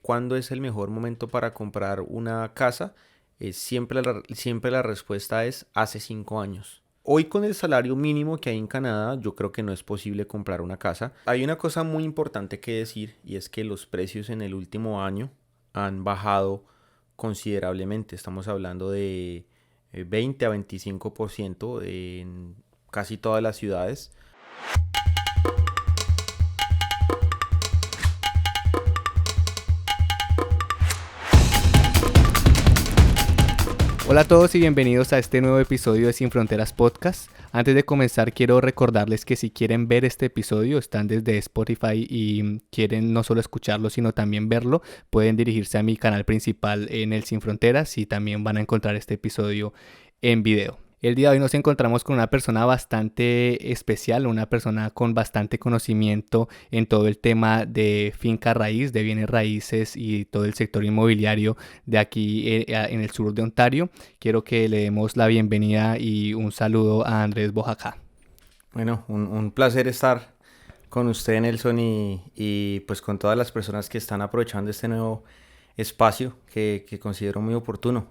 cuándo es el mejor momento para comprar una casa, siempre la respuesta es hace 5 años. Hoy con el salario mínimo que hay en Canadá, yo creo que no es posible comprar una casa. Hay una cosa muy importante que decir y es que los precios en el último año han bajado considerablemente. Estamos hablando de 20 a 25% en casi todas las ciudades. Hola a todos y bienvenidos a este nuevo episodio de Sin Fronteras Podcast. Antes de comenzar quiero recordarles que si quieren ver este episodio, están desde Spotify y quieren no solo escucharlo sino también verlo, pueden dirigirse a mi canal principal en el Sin Fronteras y también van a encontrar este episodio en video. El día de hoy nos encontramos con una persona bastante especial, una persona con bastante conocimiento en todo el tema de finca raíz, de bienes raíces y todo el sector inmobiliario de aquí en el sur de Ontario. Quiero que le demos la bienvenida y un saludo a Andrés Bojacá. Bueno, un placer estar con usted, Nelson, y pues con todas las personas que están aprovechando este nuevo espacio que considero muy oportuno.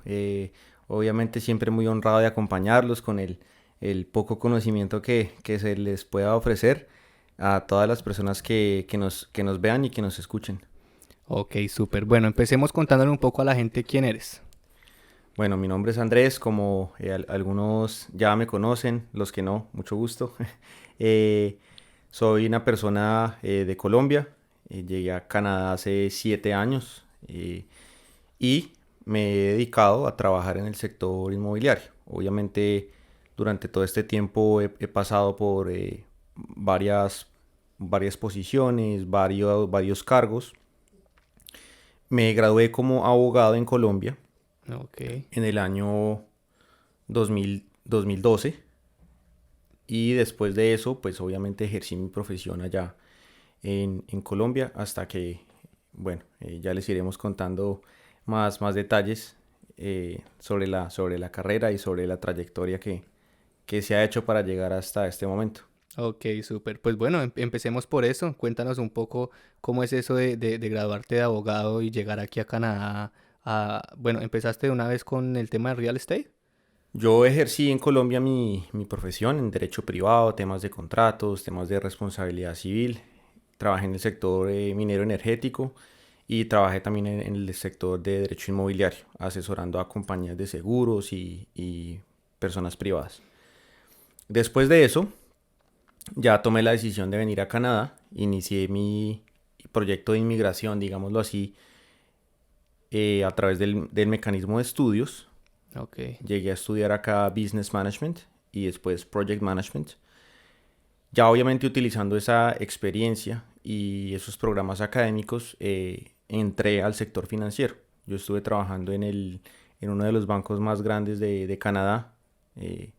Obviamente siempre muy honrado de acompañarlos con el poco conocimiento que se les pueda ofrecer a todas las personas que nos vean y que nos escuchen. Ok, súper. Bueno, empecemos contándole un poco a la gente quién eres. Bueno, mi nombre es Andrés, como algunos ya me conocen, los que no, mucho gusto. Eh, Soy una persona de Colombia, llegué a Canadá hace 7 años y me he dedicado a trabajar en el sector inmobiliario. Obviamente durante todo este tiempo he pasado por varias posiciones, varios cargos. Me gradué como abogado en Colombia Ok. en el año 2012 y después de eso pues obviamente ejercí mi profesión allá en Colombia hasta que, bueno, ya les iremos contando más detalles sobre la carrera y sobre la trayectoria que se ha hecho para llegar hasta este momento. Ok, súper. Pues bueno, empecemos por eso. Cuéntanos un poco cómo es eso de graduarte de abogado y llegar aquí a Canadá. Bueno, ¿empezaste de una vez con el tema de real estate? Yo ejercí en Colombia mi profesión en derecho privado, temas de contratos, temas de responsabilidad civil. Trabajé en el sector minero energético y trabajé también en el sector de derecho inmobiliario, asesorando a compañías de seguros y personas privadas. Después de eso, ya tomé la decisión de venir a Canadá, inicié mi proyecto de inmigración, digámoslo así, a través del mecanismo de estudios. Ok, Llegué a estudiar acá Business Management y después Project Management. Ya obviamente utilizando esa experiencia y esos programas académicos, entré al sector financiero. Yo estuve trabajando en uno de los bancos más grandes de Canadá. eh,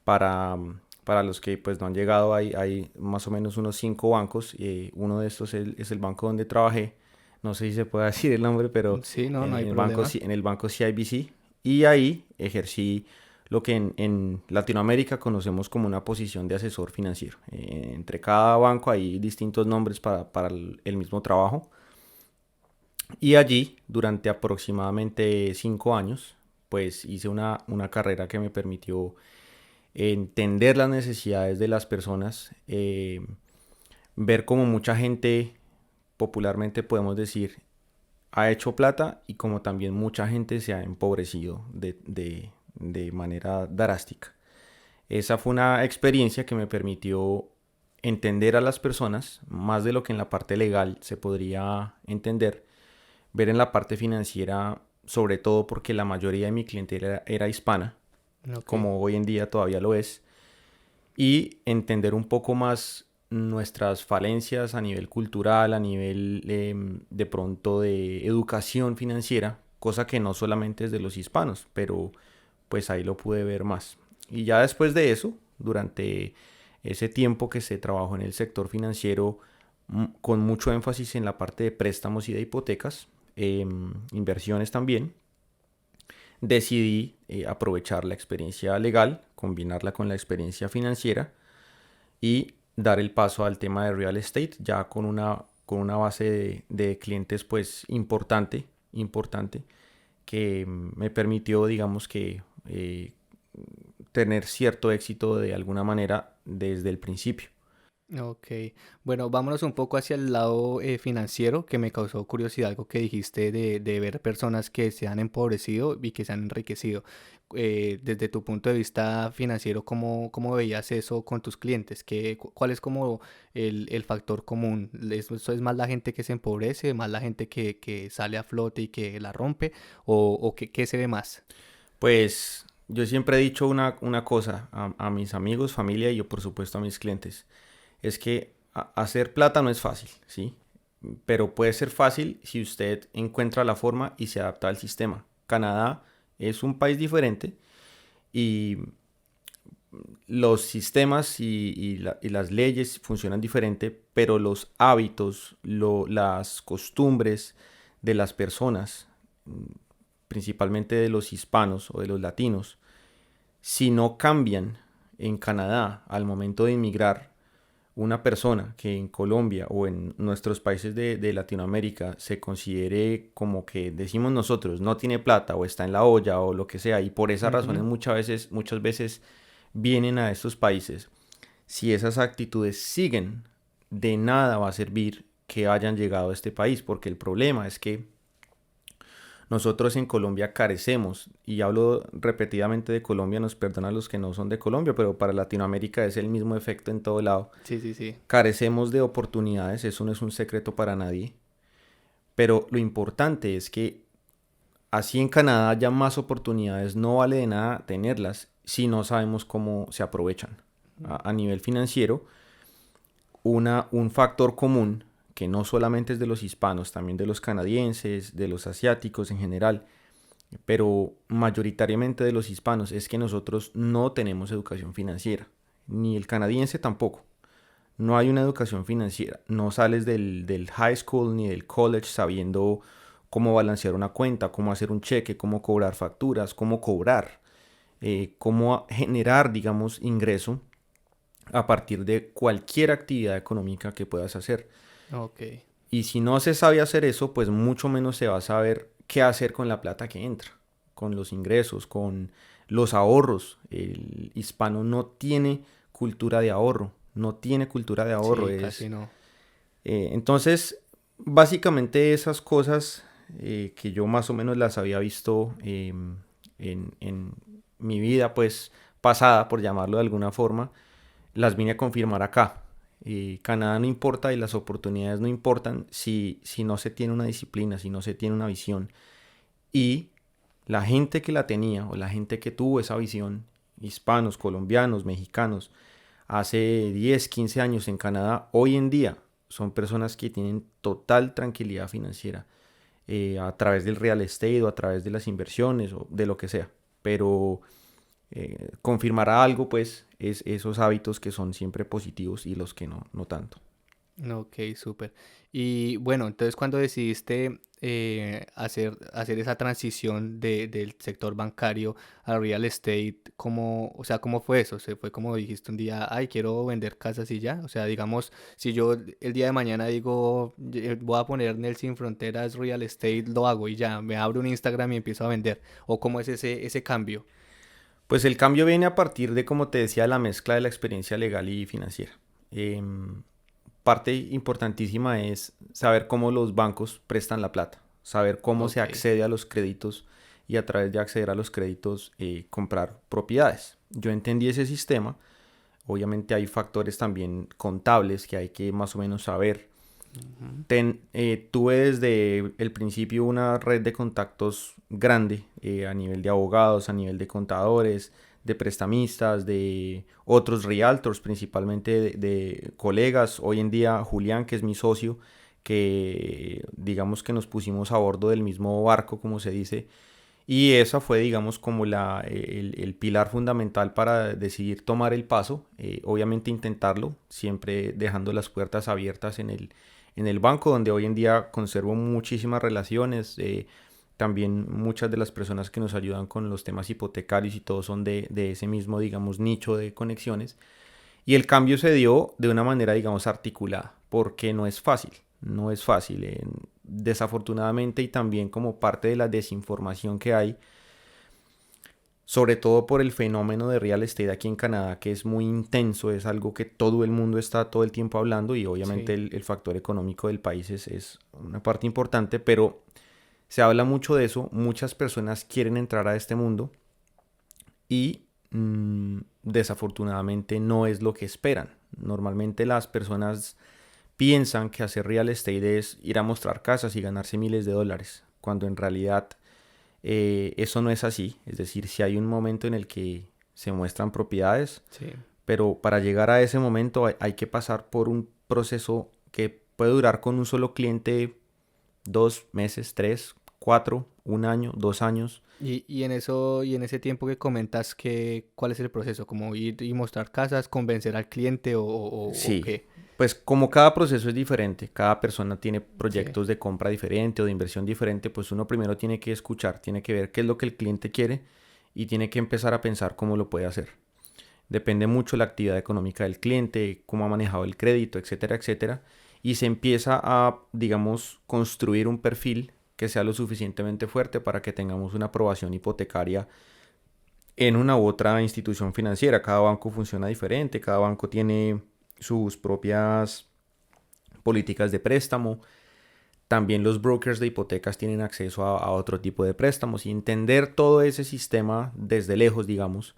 para, para los que pues no han llegado, hay más o menos unos 5 bancos. Uno de estos es el banco donde trabajé. No sé si se puede decir el nombre, pero sí, no, no hay en el banco, problema. en el banco CIBC. Y ahí ejercí lo que en Latinoamérica conocemos como una posición de asesor financiero. Entre cada banco hay distintos nombres para el mismo trabajo. Y allí, durante aproximadamente 5 años, pues hice una carrera que me permitió entender las necesidades de las personas, ver cómo mucha gente, popularmente podemos decir, ha hecho plata y como también mucha gente se ha empobrecido de manera drástica. Esa fue una experiencia que me permitió entender a las personas más de lo que en la parte legal se podría entender, ver en la parte financiera, sobre todo porque la mayoría de mi clientela era hispana, Ok, como hoy en día todavía lo es, y entender un poco más nuestras falencias a nivel cultural, a nivel de pronto de educación financiera, cosa que no solamente es de los hispanos, pero pues ahí lo pude ver más. Y ya después de eso, durante ese tiempo que se trabajó en el sector financiero, con mucho énfasis en la parte de préstamos y de hipotecas, inversiones también, decidí aprovechar la experiencia legal, combinarla con la experiencia financiera y dar el paso al tema de real estate ya con una base de clientes pues importante, que me permitió, digamos que, tener cierto éxito de alguna manera desde el principio. Ok, bueno, vámonos un poco hacia el lado financiero, que me causó curiosidad algo que dijiste de ver personas que se han empobrecido y que se han enriquecido. Desde tu punto de vista financiero, ¿cómo veías eso con tus clientes? ¿Cuál es como el factor común? ¿Eso es más la gente que se empobrece, más la gente que sale a flote y que la rompe? ¿O qué se ve más? Pues yo siempre he dicho una cosa a mis amigos, familia y yo por supuesto a mis clientes. Es que hacer plata no es fácil, ¿sí? Pero puede ser fácil si usted encuentra la forma y se adapta al sistema. Canadá es un país diferente y los sistemas y las leyes funcionan diferente, pero los hábitos, las costumbres de las personas, principalmente de los hispanos o de los latinos, si no cambian en Canadá al momento de inmigrar, una persona que en Colombia o en nuestros países de Latinoamérica se considere como que decimos nosotros no tiene plata o está en la olla o lo que sea y por esas razones Ujú. muchas veces vienen a estos países, si esas actitudes siguen, de nada va a servir que hayan llegado a este país, porque el problema es que nosotros en Colombia carecemos, y hablo repetidamente de Colombia, nos perdonan los que no son de Colombia, pero para Latinoamérica es el mismo efecto en todo lado. Sí, sí, sí. Carecemos de oportunidades, eso no es un secreto para nadie, pero lo importante es que así en Canadá haya más oportunidades, no vale de nada tenerlas si no sabemos cómo se aprovechan. A nivel financiero, un factor común que no solamente es de los hispanos, también de los canadienses, de los asiáticos en general, pero mayoritariamente de los hispanos, es que nosotros no tenemos educación financiera, ni el canadiense tampoco. No hay una educación financiera, no sales del high school ni del college sabiendo cómo balancear una cuenta, cómo hacer un cheque, cómo cobrar facturas, cómo cobrar, cómo generar, digamos, ingreso a partir de cualquier actividad económica que puedas hacer. Ok. Y si no se sabe hacer eso, pues mucho menos se va a saber qué hacer con la plata que entra, con los ingresos, con los ahorros. El hispano no tiene cultura de ahorro, no tiene cultura de ahorro. Sí, casi no. Entonces, básicamente esas cosas que yo más o menos las había visto en mi vida, pues pasada, por llamarlo de alguna forma, las vine a confirmar acá. Canadá no importa y las oportunidades no importan si no se tiene una disciplina, si no se tiene una visión. Y la gente que la tenía o la gente que tuvo esa visión, hispanos, colombianos, mexicanos, hace 10 15 años en Canadá, hoy en día son personas que tienen total tranquilidad financiera a través del real estate o a través de las inversiones o de lo que sea. Pero confirmará algo, pues, es esos hábitos que son siempre positivos y los que no, no tanto. Ok, súper. Y bueno, entonces cuando decidiste hacer esa transición del sector bancario al real estate, o sea, ¿cómo fue eso? ¿Se fue como dijiste un día, ay, quiero vender casas y ya? O sea, digamos, si yo el día de mañana digo, Voy a poner Nelson Fronteras Real Estate", lo hago y ya, me abro un Instagram y empiezo a vender. ¿O cómo es ese cambio? Pues el cambio viene a partir de, como te decía, la mezcla de la experiencia legal y financiera. Parte importantísima es saber cómo los bancos prestan la plata, saber cómo se Ok. accede a los créditos y a través de acceder a los créditos comprar propiedades. Yo entendí ese sistema. Obviamente hay factores también contables que hay que más o menos saber. Ujú. Tuve desde el principio una red de contactos grande a nivel de abogados, a nivel de contadores, de prestamistas, de otros realtors, principalmente de colegas. Hoy en día Julián, que es mi socio, que digamos que nos pusimos a bordo del mismo barco, como se dice, y esa fue, digamos, como el pilar fundamental para decidir tomar el paso. Obviamente intentarlo, siempre dejando las puertas abiertas en el banco, donde hoy en día conservo muchísimas relaciones. También muchas de las personas que nos ayudan con los temas hipotecarios y todo son de ese mismo, digamos, nicho de conexiones. Y el cambio se dio de una manera, digamos, articulada, porque no es fácil. no es fácil. Desafortunadamente y también como parte de la desinformación que hay, sobre todo por el fenómeno de real estate aquí en Canadá, que es muy intenso, es algo que todo el mundo está todo el tiempo hablando y obviamente Sí, el factor económico del país es una parte importante, pero se habla mucho de eso, muchas personas quieren entrar a este mundo y desafortunadamente no es lo que esperan. Normalmente las personas piensan que hacer real estate es ir a mostrar casas y ganarse miles de dólares, cuando en realidad eso no es así. Es decir, si hay un momento en el que se muestran propiedades, sí. pero para llegar a ese momento hay que pasar por un proceso que puede durar con un solo cliente 2 meses, 3, 4, un año, 2 años. Y en eso, y en ese tiempo que comentas que, ¿cuál es el proceso? ¿Como ir y mostrar casas, convencer al cliente o Sí, qué? pues como cada proceso es diferente, cada persona tiene Sí, proyectos de compra diferente o de inversión diferente, pues uno primero tiene que escuchar, tiene que ver qué es lo que el cliente quiere y tiene que empezar a pensar cómo lo puede hacer. Depende mucho la actividad económica del cliente, cómo ha manejado el crédito, etcétera, etcétera. Y se empieza a, digamos, construir un perfil que sea lo suficientemente fuerte para que tengamos una aprobación hipotecaria en una u otra institución financiera. Cada banco funciona diferente, cada banco tiene sus propias políticas de préstamo. También los brokers de hipotecas tienen acceso a otro tipo de préstamos y entender todo ese sistema desde lejos, digamos,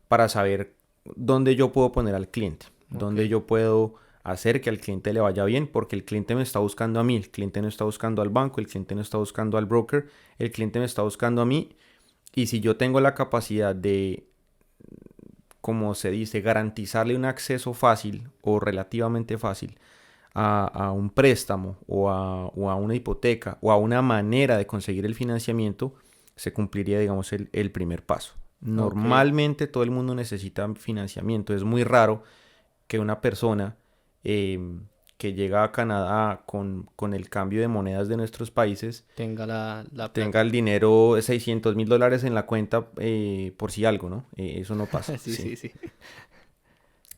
para saber dónde yo puedo poner al cliente, ok. dónde yo puedo hacer que al cliente le vaya bien, porque el cliente me está buscando a mí, el cliente no está buscando al banco, el cliente no está buscando al broker, el cliente me está buscando a mí. Y si yo tengo la capacidad de, como se dice, garantizarle un acceso fácil o relativamente fácil a un préstamo o a una hipoteca o a una manera de conseguir el financiamiento, se cumpliría, digamos, el primer paso. Ok. Normalmente todo el mundo necesita financiamiento. Es muy raro que una persona eh, que llega a Canadá con el cambio de monedas de nuestros países Tenga la tenga plata. el dinero, $600,000 en la cuenta por si algo, ¿no? Eso no pasa, Sí, sí. sí, sí.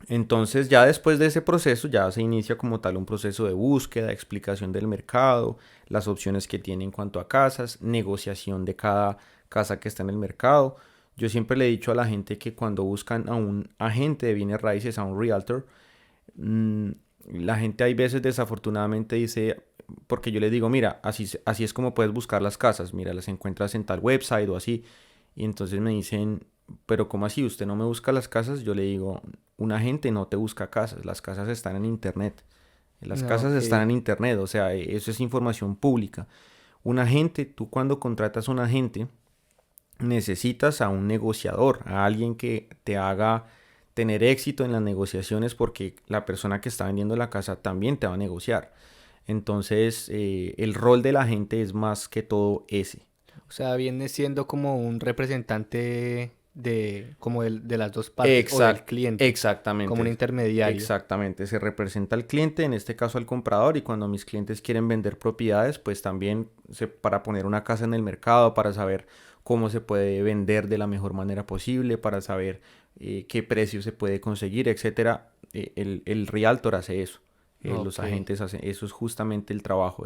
Entonces ya después de ese proceso ya se inicia como tal un proceso de búsqueda, explicación del mercado, las opciones que tiene en cuanto a casas, negociación de cada casa que está en el mercado. Yo siempre le he dicho a la gente que cuando buscan a un agente de bienes raíces, a un realtor, mm, la gente hay veces desafortunadamente dice, porque yo les digo, mira, así es como puedes buscar las casas, mira, las encuentras en tal website o así. Y entonces me dicen, pero ¿cómo así? ¿Usted no me busca las casas? Yo le digo, un agente no te busca casas, las casas están en internet. Las No, casas ok. están en internet, o sea, eso es información pública. Un agente, tú cuando contratas a un agente, necesitas a un negociador, a alguien que te haga tener éxito en las negociaciones porque la persona que está vendiendo la casa también te va a negociar. Entonces, el rol del agente es más que todo ese. O sea, viene siendo como un representante de, como de las dos partes, o del Exact, cliente, como un exactamente, intermediario. exactamente. Se representa al cliente, en este caso al comprador, y cuando mis clientes quieren vender propiedades, pues también para poner una casa en el mercado, para saber cómo se puede vender de la mejor manera posible, para saber qué precio se puede conseguir, etcétera. El realtor hace eso. Los Ok. agentes hacen eso, es justamente el trabajo,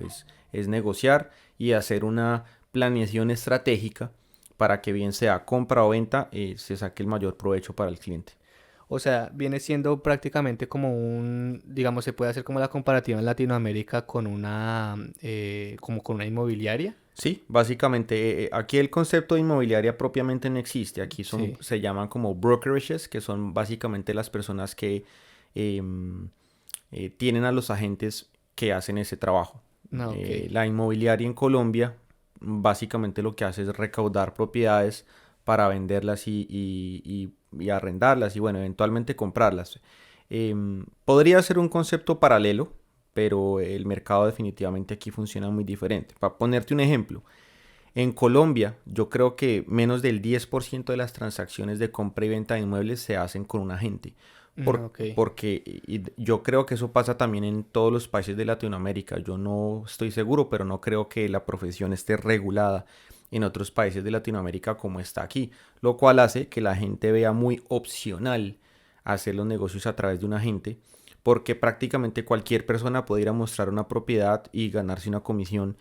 es negociar y hacer una planeación estratégica para que bien sea compra o venta, se saque el mayor provecho para el cliente. O sea, viene siendo prácticamente como un, digamos, se puede hacer como la comparativa en Latinoamérica con una, como con una inmobiliaria. Sí, básicamente aquí el concepto de inmobiliaria propiamente no existe. Aquí Sí. se llaman como brokerages, que son básicamente las personas que em, tienen a los agentes que hacen ese trabajo. No, ok. La inmobiliaria en Colombia básicamente lo que hace es recaudar propiedades para venderlas y arrendarlas y bueno, eventualmente comprarlas. Podría ser un concepto paralelo, pero el mercado definitivamente aquí funciona muy diferente. Para ponerte un ejemplo, en Colombia yo creo que menos del 10% de las transacciones de compra y venta de inmuebles se hacen con un agente. No, ok. Porque yo creo que eso pasa también en todos los países de Latinoamérica. Yo no estoy seguro, pero no creo que la profesión esté regulada en otros países de Latinoamérica como está aquí, lo cual hace que la gente vea muy opcional hacer los negocios a través de un agente, porque prácticamente cualquier persona puede ir a mostrar una propiedad y ganarse una comisión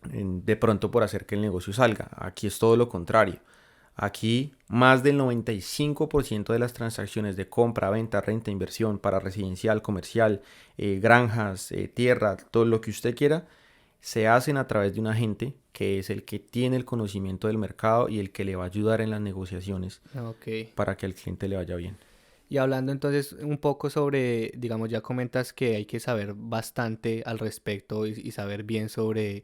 de pronto por hacer que el negocio salga. Aquí es todo lo contrario. Aquí más del 95% de las transacciones de compra, venta, renta, inversión para residencial, comercial, granjas, tierra, todo lo que usted quiera, se hacen a través de un agente que es el que tiene el conocimiento del mercado y el que le va a ayudar en las negociaciones Ok. para que al cliente le vaya bien. Y hablando entonces un poco sobre, digamos, ya comentas que hay que saber bastante al respecto y saber bien sobre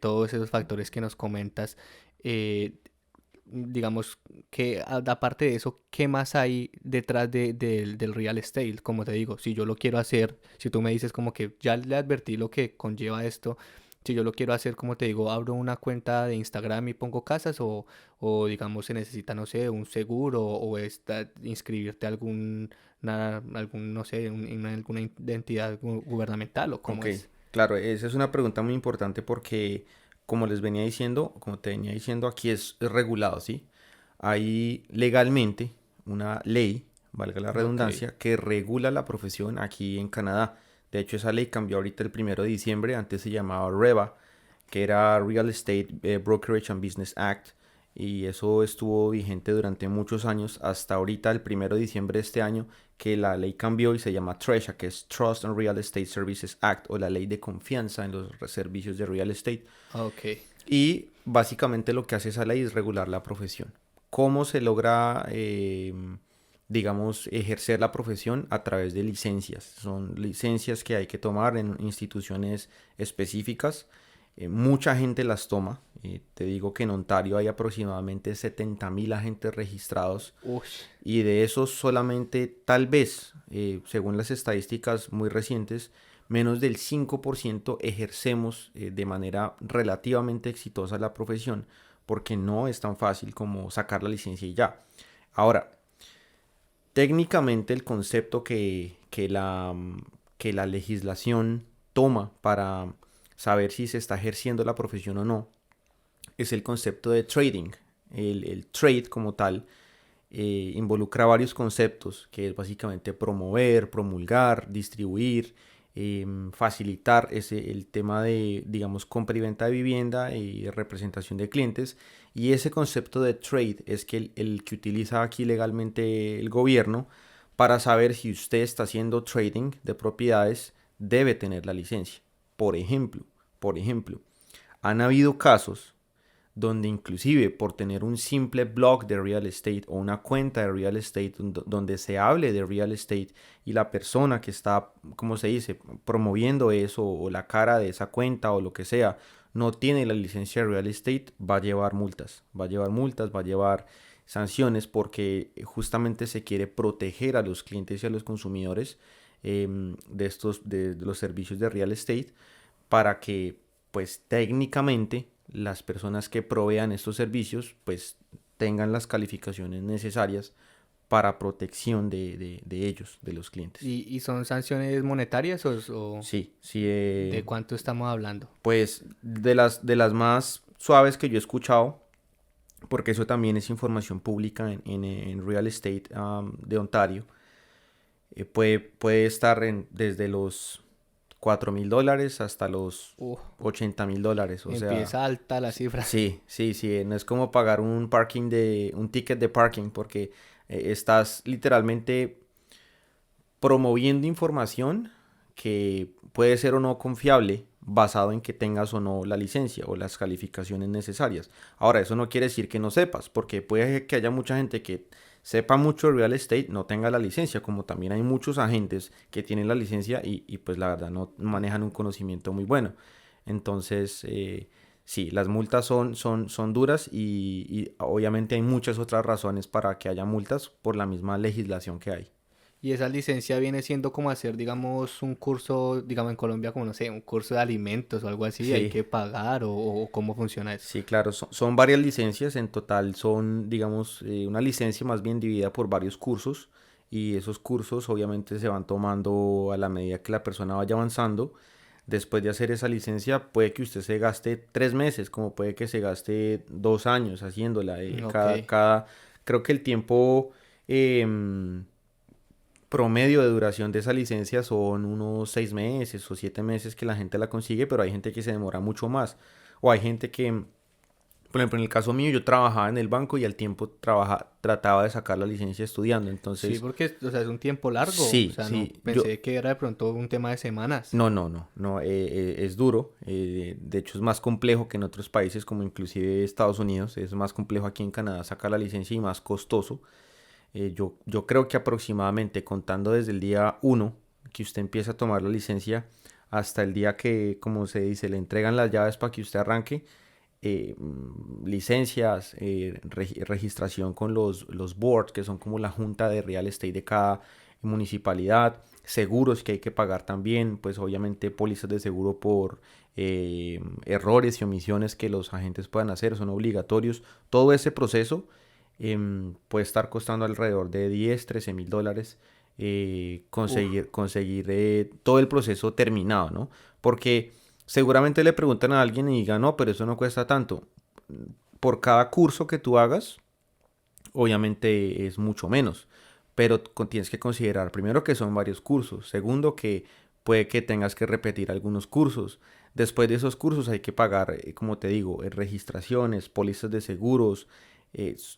todos esos factores que nos comentas. eh, digamos que aparte de eso, ¿qué más hay detrás del real estate? Como te digo, si yo lo quiero hacer, si tú me dices como que ya le advertí lo que conlleva esto, si yo lo quiero hacer, como te digo, abro una cuenta de Instagram y pongo casas o digamos se necesita, no sé, un seguro o inscribirte a algún, no sé, alguna identidad gubernamental o cómo Ok, es. claro, esa es una pregunta muy importante porque, como les venía diciendo, como te venía diciendo, aquí es regulado, ¿sí? Hay legalmente una ley, valga la Ok, redundancia, que regula la profesión aquí en Canadá. De hecho, esa ley cambió ahorita el 1 de diciembre, antes se llamaba REBA, que era Real Estate Brokerage and Business Act, y eso estuvo vigente durante muchos años, hasta ahorita el 1 de diciembre de este año, que la ley cambió y se llama TRESHA, que es Trust and Real Estate Services Act, o la ley de confianza en los servicios de real estate. ok. Y básicamente lo que hace esa ley es regular la profesión. ¿Cómo se logra, digamos, ejercer la profesión? A través de licencias. Son licencias que hay que tomar en instituciones específicas. Mucha gente las toma. Te digo que en Ontario hay aproximadamente 70,000 agentes registrados Ush, y de esos solamente tal vez, según las estadísticas muy recientes, menos del 5% ejercemos de manera relativamente exitosa la profesión porque no es tan fácil como sacar la licencia y ya. Ahora, técnicamente el concepto que la legislación toma para saber si se está ejerciendo la profesión o no es el concepto de trading. El trade como tal involucra varios conceptos, que es básicamente promover, promulgar, distribuir, facilitar el tema de, digamos, compra y venta de vivienda y representación de clientes. Y ese concepto de trade es que el que utiliza aquí legalmente el gobierno para saber si usted está haciendo trading de propiedades, debe tener la licencia. Por ejemplo, han habido casos donde inclusive por tener un simple blog de real estate o una cuenta de real estate donde se hable de real estate y la persona que está, como se dice, promoviendo eso o la cara de esa cuenta o lo que sea, no tiene la licencia de real estate, va a llevar multas, va a llevar sanciones porque justamente se quiere proteger a los clientes y a los consumidores de los servicios de real estate para que pues técnicamente las personas que provean estos servicios pues tengan las calificaciones necesarias para protección de ellos, de los clientes. y son sanciones monetarias o Sí, sí, de cuánto estamos hablando? pues de las más suaves que yo he escuchado, porque eso también es información pública en Real Estate de Ontario, puede estar desde los $4,000 hasta los Uh, $80,000. O sea, empieza alta la cifra. sí, sí, sí, no es como pagar un ticket de parking porque estás literalmente promoviendo información que puede ser o no confiable basado en que tengas o no la licencia o las calificaciones necesarias. Ahora, eso no quiere decir que no sepas, porque puede que haya mucha gente que sepa mucho de real estate, no tenga la licencia, como también hay muchos agentes que tienen la licencia y pues la verdad no manejan un conocimiento muy bueno. Entonces, sí, las multas son duras y obviamente hay muchas otras razones para que haya multas por la misma legislación que hay. Y esa licencia viene siendo como hacer, digamos, un curso, digamos en Colombia, como no sé, un curso de alimentos o algo así, hay Sí, que pagar o cómo funciona eso. sí, claro, son varias licencias, en total son, digamos, una licencia más bien dividida por varios cursos y esos cursos obviamente se van tomando a la medida que la persona vaya avanzando. Después de hacer esa licencia puede que usted se gaste 3 meses, como puede que se gaste 2 años haciéndola. Ok. Creo que el tiempo em, promedio de duración de esa licencia son unos 6 meses o 7 meses que la gente la consigue, pero hay gente que se demora mucho más. O hay gente que, por ejemplo, en el caso mío, yo trabajaba en el banco y al tiempo trataba de sacar la licencia estudiando. Sí, Entonces, porque, o sea, es un tiempo largo. O sí, sea, no sí, pensé que era de pronto un tema de semanas. no, no, no, no, es duro. De hecho, es más complejo que en otros países, como inclusive Estados Unidos. Es más complejo aquí en Canadá sacar la licencia y más costoso. Yo creo que aproximadamente contando desde el día 1 que usted empieza a tomar la licencia hasta el día que, como se dice, le entregan las llaves para que usted arranque, licencias, registración con los boards, que son como la junta de real estate de cada municipalidad, seguros que hay que pagar también, pues obviamente pólizas de seguro por errores y omisiones que los agentes puedan hacer, son obligatorios. Todo ese proceso puede estar costando alrededor de 10, 13 mil dólares, Uf, conseguir todo el proceso terminado, ¿no? Porque seguramente le preguntan a alguien y digan, no, pero eso no cuesta tanto. Por cada curso que tú hagas, obviamente es mucho menos, pero tienes que considerar primero que son varios cursos, segundo que puede que tengas que repetir algunos cursos. Después de esos cursos hay que pagar, como te digo, registraciones, pólizas de seguros,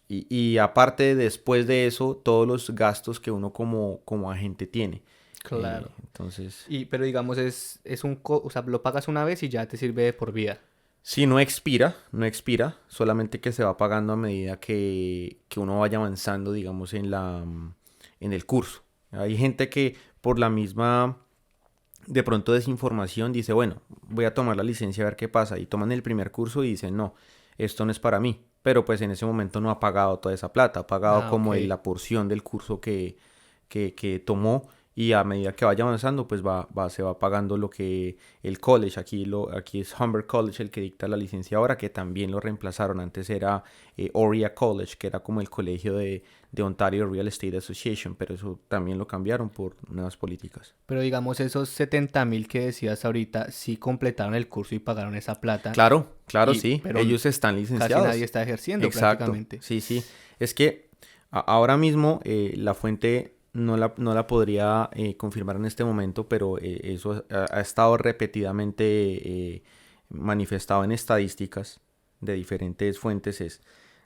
y aparte después de eso todos los gastos que uno como agente tiene. claro. Entonces, Pero digamos, o sea, lo pagas una vez y ya te sirve de por vida. si no expira, no expira, solamente que se va pagando a medida que uno vaya avanzando, digamos, en el curso. Hay gente que por la misma, de pronto, desinformación dice, bueno, voy a tomar la licencia a ver qué pasa. Y toman el primer curso y dicen, no, esto no es para mí. Pero pues en ese momento no ha pagado toda esa plata, ha pagado Ah, como ok. la porción del curso que tomó, y a medida que vaya avanzando, pues se va pagando lo que el college, aquí es Humber College el que dicta la licencia ahora, que también lo reemplazaron. Antes era Oria College, que era como el colegio de Ontario Real Estate Association, pero eso también lo cambiaron por nuevas políticas. Pero digamos, esos 70.000 que decías ahorita, sí completaron el curso y pagaron esa plata, Claro, claro, sí, pero ellos están casi nadie licenciados. está ejerciendo Exacto, prácticamente. sí, sí. Es que ahora mismo la fuente no la podría confirmar en este momento, pero eso ha estado repetidamente manifestado en estadísticas de diferentes fuentes.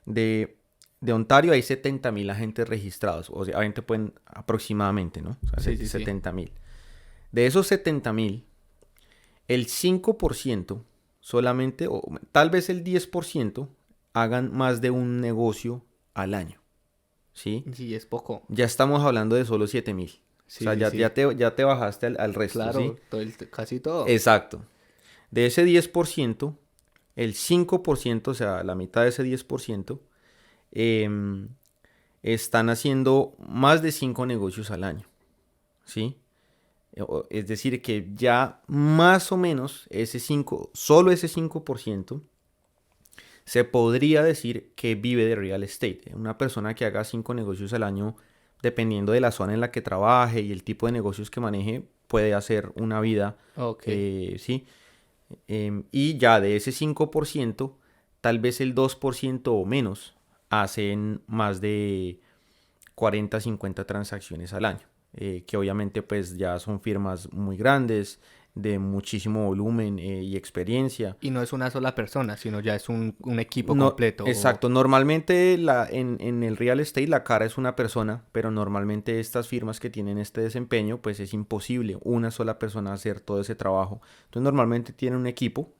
De, de Ontario hay 70.000 agentes registrados, o sea, obviamente pueden aproximadamente, ¿no? O sea, Sí, sí, sí. 70.000. De esos 70.000, el 5% solamente, o tal vez el 10%, hagan más de un negocio al año, ¿sí? Sí, es poco. Ya estamos hablando de solo 7.000. O Sí, sea, sí, sí. ya te bajaste al resto, ¿sí? Claro, casi todo. Exacto. De ese 10%, el 5%, o sea, la mitad de ese 10%, em, están haciendo más de 5 negocios al año, ¿sí? Es decir, que ya más o menos solo ese 5% se podría decir que vive de real estate. Una persona que haga 5 negocios al año, dependiendo de la zona en la que trabaje y el tipo de negocios que maneje, puede hacer una vida, Ok. ¿sí? Y ya de ese 5%, tal vez el 2% o menos hacen más de 40, 50 transacciones al año, que obviamente pues ya son firmas muy grandes, de muchísimo volumen y experiencia. Y no es una sola persona, sino ya es un equipo No, completo. exacto, normalmente en el real estate la cara es una persona, pero normalmente estas firmas que tienen este desempeño, pues es imposible una sola persona hacer todo ese trabajo. Entonces normalmente tienen un equipo,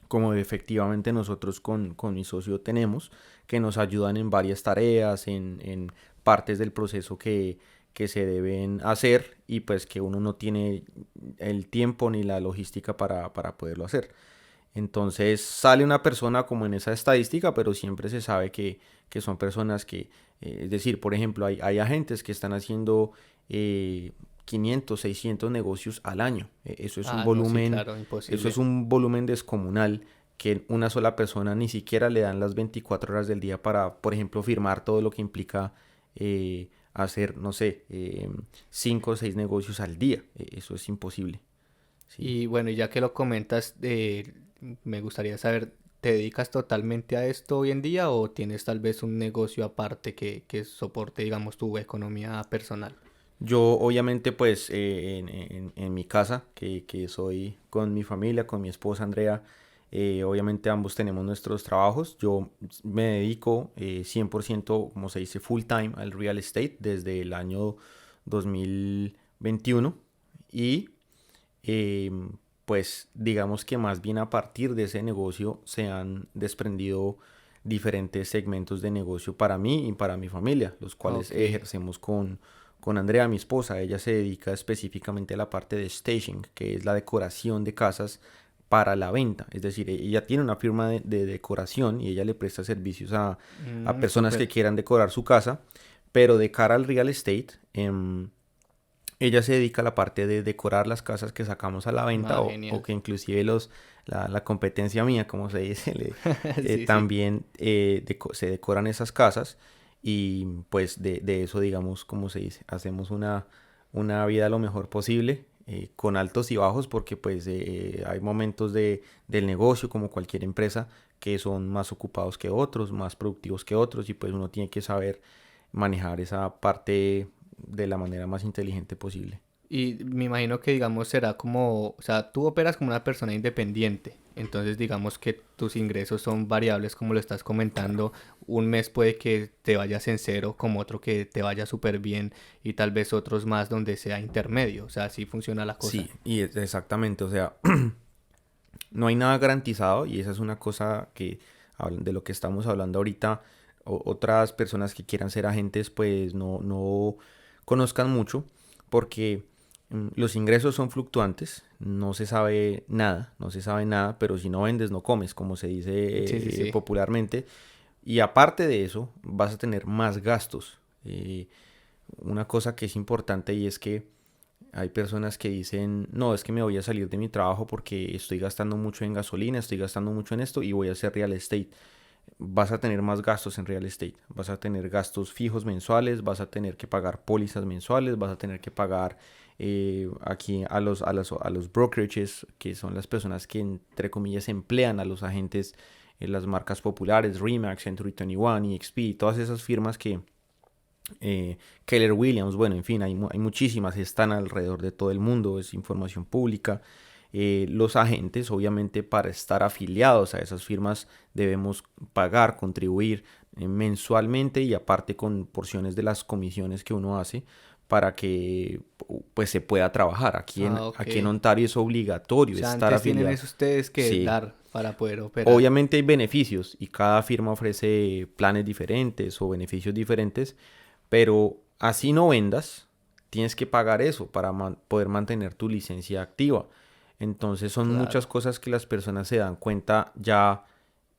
como efectivamente nosotros con mi socio tenemos, que nos ayudan en varias tareas, en partes del proceso que se deben hacer, y pues que uno no tiene el tiempo ni la logística para poderlo hacer. Entonces sale una persona como en esa estadística, pero siempre se sabe que son personas que, es decir, por ejemplo, hay agentes que están haciendo 500, 600 negocios al año. Ah, no, sí, claro, Eso es imposible. un volumen descomunal, que una sola persona ni siquiera le dan las 24 horas del día para, por ejemplo, firmar todo lo que implica hacer, no sé, 5 o 6 negocios al día. Eso es imposible. ¿Sí? Y bueno, y ya que lo comentas, me gustaría saber ¿te dedicas totalmente a esto hoy en día o tienes tal vez un negocio aparte que soporte, digamos, tu economía personal? Yo obviamente pues en mi casa, que soy con mi familia, con mi esposa Andrea, obviamente ambos tenemos nuestros trabajos. Yo me dedico 100%, como se dice, full time al real estate desde el año 2021 y eh, pues digamos que más bien a partir de ese negocio se han desprendido diferentes segmentos de negocio para mí y para mi familia, los cuales Ok. ejercemos con Andrea, mi esposa. Ella se dedica específicamente a la parte de staging, que es la decoración de casas para la venta. Es decir, ella tiene una firma de decoración y ella le presta servicios a personas que Súper. quieran decorar su casa, pero de cara al real estate, ella se dedica a la parte de decorar las casas que sacamos a la venta Ah, o genial. que inclusive la competencia mía, como se dice, Sí, sí. también se decoran esas casas y pues de eso, digamos, como se dice, hacemos una vida lo mejor posible. Con altos y bajos porque pues hay momentos del negocio como cualquier empresa que son más ocupados que otros, más productivos que otros y pues uno tiene que saber manejar esa parte de la manera más inteligente posible. Y me imagino que, digamos, será como, o sea, tú operas como una persona independiente, entonces digamos que tus ingresos son variables como lo estás Claro. comentando, un mes puede que te vayas en cero, como otro que te vaya súper bien y tal vez otros más donde sea intermedio, o sea, así funciona la cosa. Sí, y exactamente, o sea, no hay nada garantizado y esa es una cosa que de lo que estamos hablando ahorita, otras personas que quieran ser agentes pues no conozcan mucho porque los ingresos son fluctuantes, no se sabe nada, no se sabe nada, pero si no vendes no comes, como se Sí, sí, dice sí. popularmente, y aparte de eso vas a tener más gastos. Una cosa que es importante y es que hay personas que dicen, no, es que me voy a salir de mi trabajo porque estoy gastando mucho en gasolina, estoy gastando mucho en esto y voy a hacer real estate. Vas a tener más gastos en real estate, vas a tener gastos fijos mensuales, vas a tener que pagar pólizas mensuales, vas a tener que pagar aquí a los brokerages, que son las personas que entre comillas emplean a los agentes en las marcas populares, Remax, Century 21, EXP, todas esas firmas que Keller Williams, bueno, en fin, hay muchísimas, están alrededor de todo el mundo, es información pública. Los agentes, obviamente, para estar afiliados a esas firmas debemos pagar, contribuir mensualmente y aparte con porciones de las comisiones que uno hace para que pues se pueda trabajar. Aquí en, Ah, ok. aquí en Ontario es O obligatorio sea, estar antes tienen afiliado. eso ustedes que Sí, dar para poder operar. obviamente hay beneficios y cada firma ofrece planes diferentes o beneficios diferentes, pero así no vendas, tienes que pagar eso para poder mantener tu licencia activa. Entonces son muchas Claro. cosas que las personas se dan cuenta ya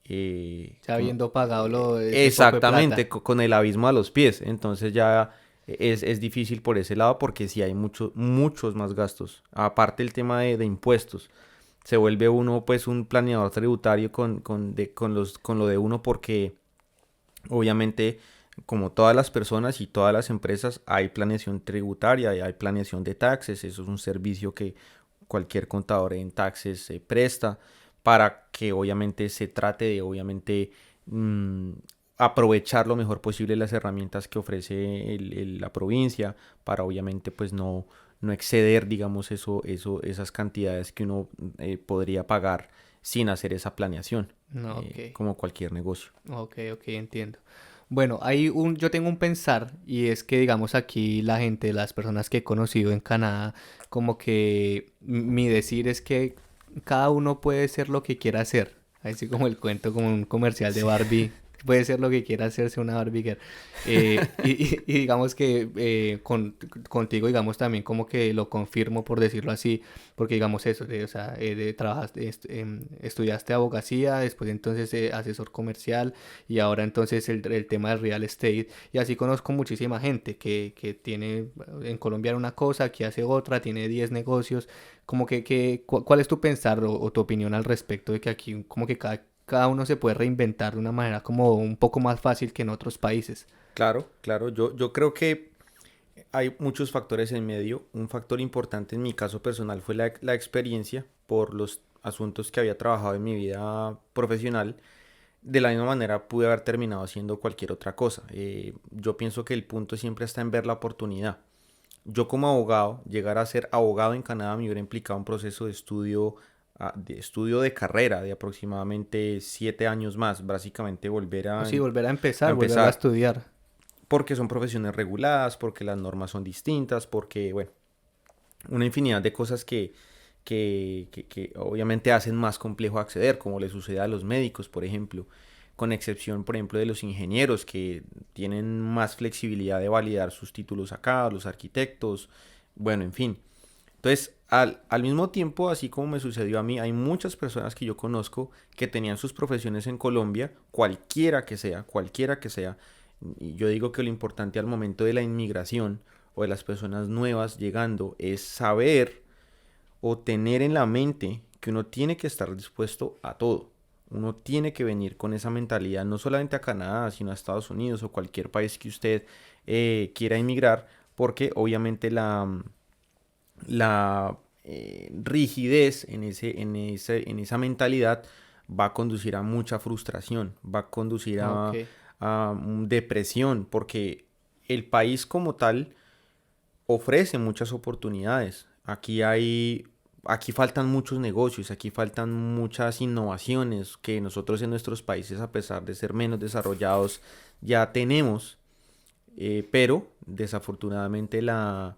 Ya habiendo pagado ese poco de exactamente plata. con el abismo a los pies. Entonces ya es difícil por ese lado porque sí hay muchos más gastos. Aparte el tema de impuestos. Se vuelve uno pues un planeador tributario con lo de uno porque obviamente, como todas las personas y todas las empresas, hay planeación tributaria y hay planeación de taxes. Eso es un servicio que cualquier contador en taxes se presta para que obviamente se trate de obviamente mmm, aprovechar lo mejor posible las herramientas que ofrece la provincia para obviamente pues no exceder digamos esas cantidades que uno podría pagar sin hacer esa planeación No, ok. como cualquier negocio. Ok, ok, entiendo. Bueno, yo tengo un pensar y es que digamos aquí la gente, las personas que he conocido en Canadá, como que mi decir es que cada uno puede ser lo que quiera hacer. Así como el cuento, como un comercial de Sí. Barbie, puede ser lo que quiera hacerse una Barbie girl. Y digamos que contigo, digamos también como que lo confirmo por decirlo así, porque digamos eso, o sea, trabajaste, estudiaste abogacía, después entonces asesor comercial y ahora entonces el tema del real estate. Y así conozco muchísima gente que tiene en Colombia una cosa, que hace otra, tiene 10 negocios. Como ¿cuál es tu pensar o tu opinión al respecto de que aquí como que cada uno se puede reinventar de una manera como un poco más fácil que en otros países? Claro, claro. Yo creo que hay muchos factores en medio. Un factor importante en mi caso personal fue la experiencia por asuntos que había trabajado en mi vida profesional, de la misma manera pude haber terminado haciendo cualquier otra cosa. Yo pienso que el punto siempre está en ver la oportunidad. Yo como abogado, llegar a ser abogado en Canadá me hubiera implicado un proceso de estudio de carrera de aproximadamente 7 años más, básicamente O sí, volver a volver a empezar, estudiar. porque son profesiones reguladas, porque las normas son distintas, porque, bueno, una infinidad de cosas que obviamente hacen más complejo acceder, como le sucede a los médicos, por ejemplo, con excepción, por ejemplo, de los ingenieros que tienen más flexibilidad de validar sus títulos acá, los arquitectos, bueno, en fin. Entonces, al mismo tiempo, así como me sucedió a mí, hay muchas personas que yo conozco que tenían sus profesiones en Colombia, cualquiera que sea, y yo digo que lo importante al momento de la inmigración o de las personas nuevas llegando es saber o tener en la mente que uno tiene que estar dispuesto a todo. Uno tiene que venir con esa mentalidad, no solamente a Canadá, sino a Estados Unidos o cualquier país que usted quiera emigrar, porque obviamente la rigidez en esa mentalidad va a conducir a mucha frustración, va a conducir Ah, a, ok. a depresión, porque el país como tal ofrece muchas oportunidades. Aquí faltan muchos negocios, aquí faltan muchas innovaciones que nosotros en nuestros países, a pesar de ser menos desarrollados, ya tenemos, pero desafortunadamente la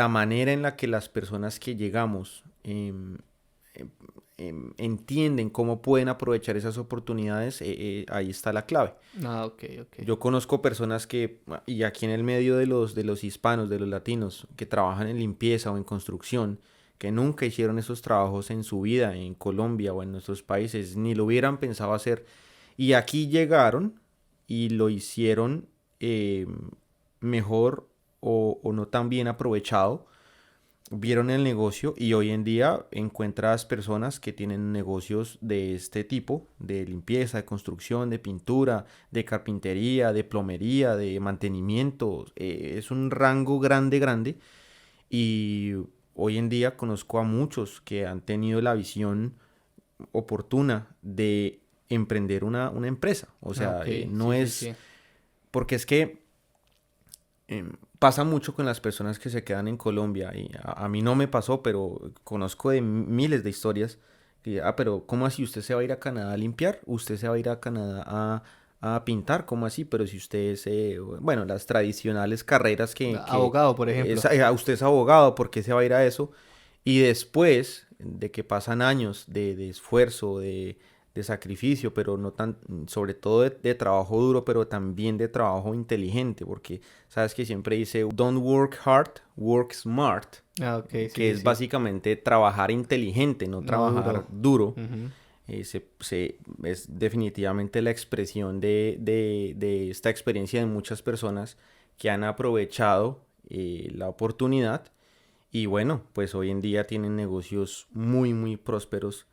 manera en la que las personas que llegamos entienden cómo pueden aprovechar esas oportunidades, ahí está la clave. Ah, ok, ok. Yo conozco personas y aquí en el medio de los hispanos, de los latinos, que trabajan en limpieza o en construcción, que nunca hicieron esos trabajos en su vida, en Colombia o en nuestros países, ni lo hubieran pensado hacer. Y aquí llegaron y lo hicieron mejor o no tan bien aprovechado, vieron el negocio y hoy en día encuentras personas que tienen negocios de este tipo, de limpieza, de construcción, de pintura, de carpintería, de plomería, de mantenimiento. Es un rango grande, grande. Y hoy en día conozco a muchos que han tenido la visión oportuna de emprender una empresa. O Ah, sea, ok, no sí, sí, es... sí. Porque es que pasa mucho con las personas que se quedan en Colombia y a mí no me pasó, pero conozco de miles de historias que, pero ¿cómo así usted se va a ir a Canadá a limpiar? ¿Usted se va a ir a Canadá a pintar? ¿Cómo así? Pero si usted es, bueno, las tradicionales carreras Abogado, por ejemplo. usted es abogado, ¿por qué se va a ir a eso? Y después de que pasan años de esfuerzo, de sacrificio, pero no tan, sobre todo de trabajo duro, pero también de trabajo inteligente, porque sabes que siempre dice, don't work hard, work smart, Ah, ok, sí, que sí, es sí. básicamente trabajar inteligente, no No trabajar duro. duro. Ujú. Es definitivamente la expresión de esta experiencia de muchas personas que han aprovechado la oportunidad y bueno, pues hoy en día tienen negocios muy, muy prósperos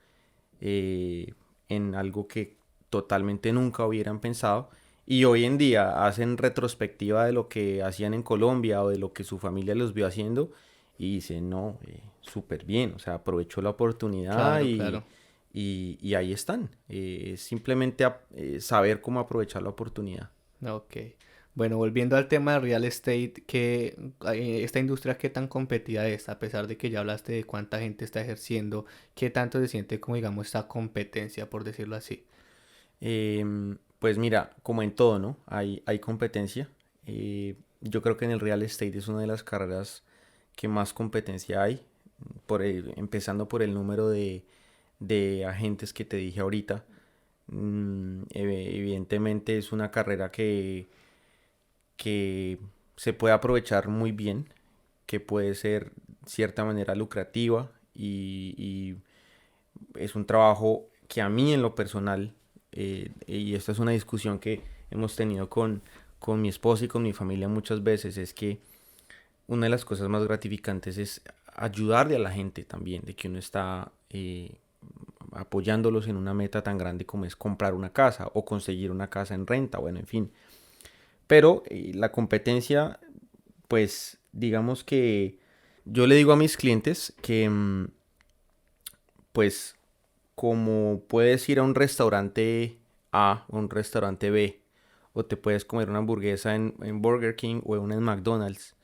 eh, en algo que totalmente nunca hubieran pensado. Y hoy en día hacen retrospectiva de lo que hacían en Colombia o de lo que su familia los vio haciendo y dicen, no, súper bien, o sea, aprovechó la oportunidad Claro, y, claro. y ahí están. Simplemente saber cómo aprovechar la oportunidad. Ok. Bueno, volviendo al tema de real estate, que esta industria qué tan competida es, a pesar de que ya hablaste de cuánta gente está ejerciendo, qué tanto se siente como digamos esta competencia, por decirlo así. Pues mira, como en todo, ¿no? Hay competencia. Yo creo que en el real estate es una de las carreras que más competencia hay, empezando por el número de agentes que te dije ahorita. Evidentemente es una carrera que se puede aprovechar muy bien, que puede ser cierta manera lucrativa y es un trabajo que a mí en lo personal, y esta es una discusión que hemos tenido con mi esposa y con mi familia muchas veces, es que una de las cosas más gratificantes es ayudarle a la gente también, de que uno está apoyándolos en una meta tan grande como es comprar una casa o conseguir una casa en renta, bueno, en fin. Pero la competencia, pues digamos que yo le digo a mis clientes que pues como puedes ir a un restaurante A o un restaurante B, o te puedes comer una hamburguesa en Burger King o una en McDonald's.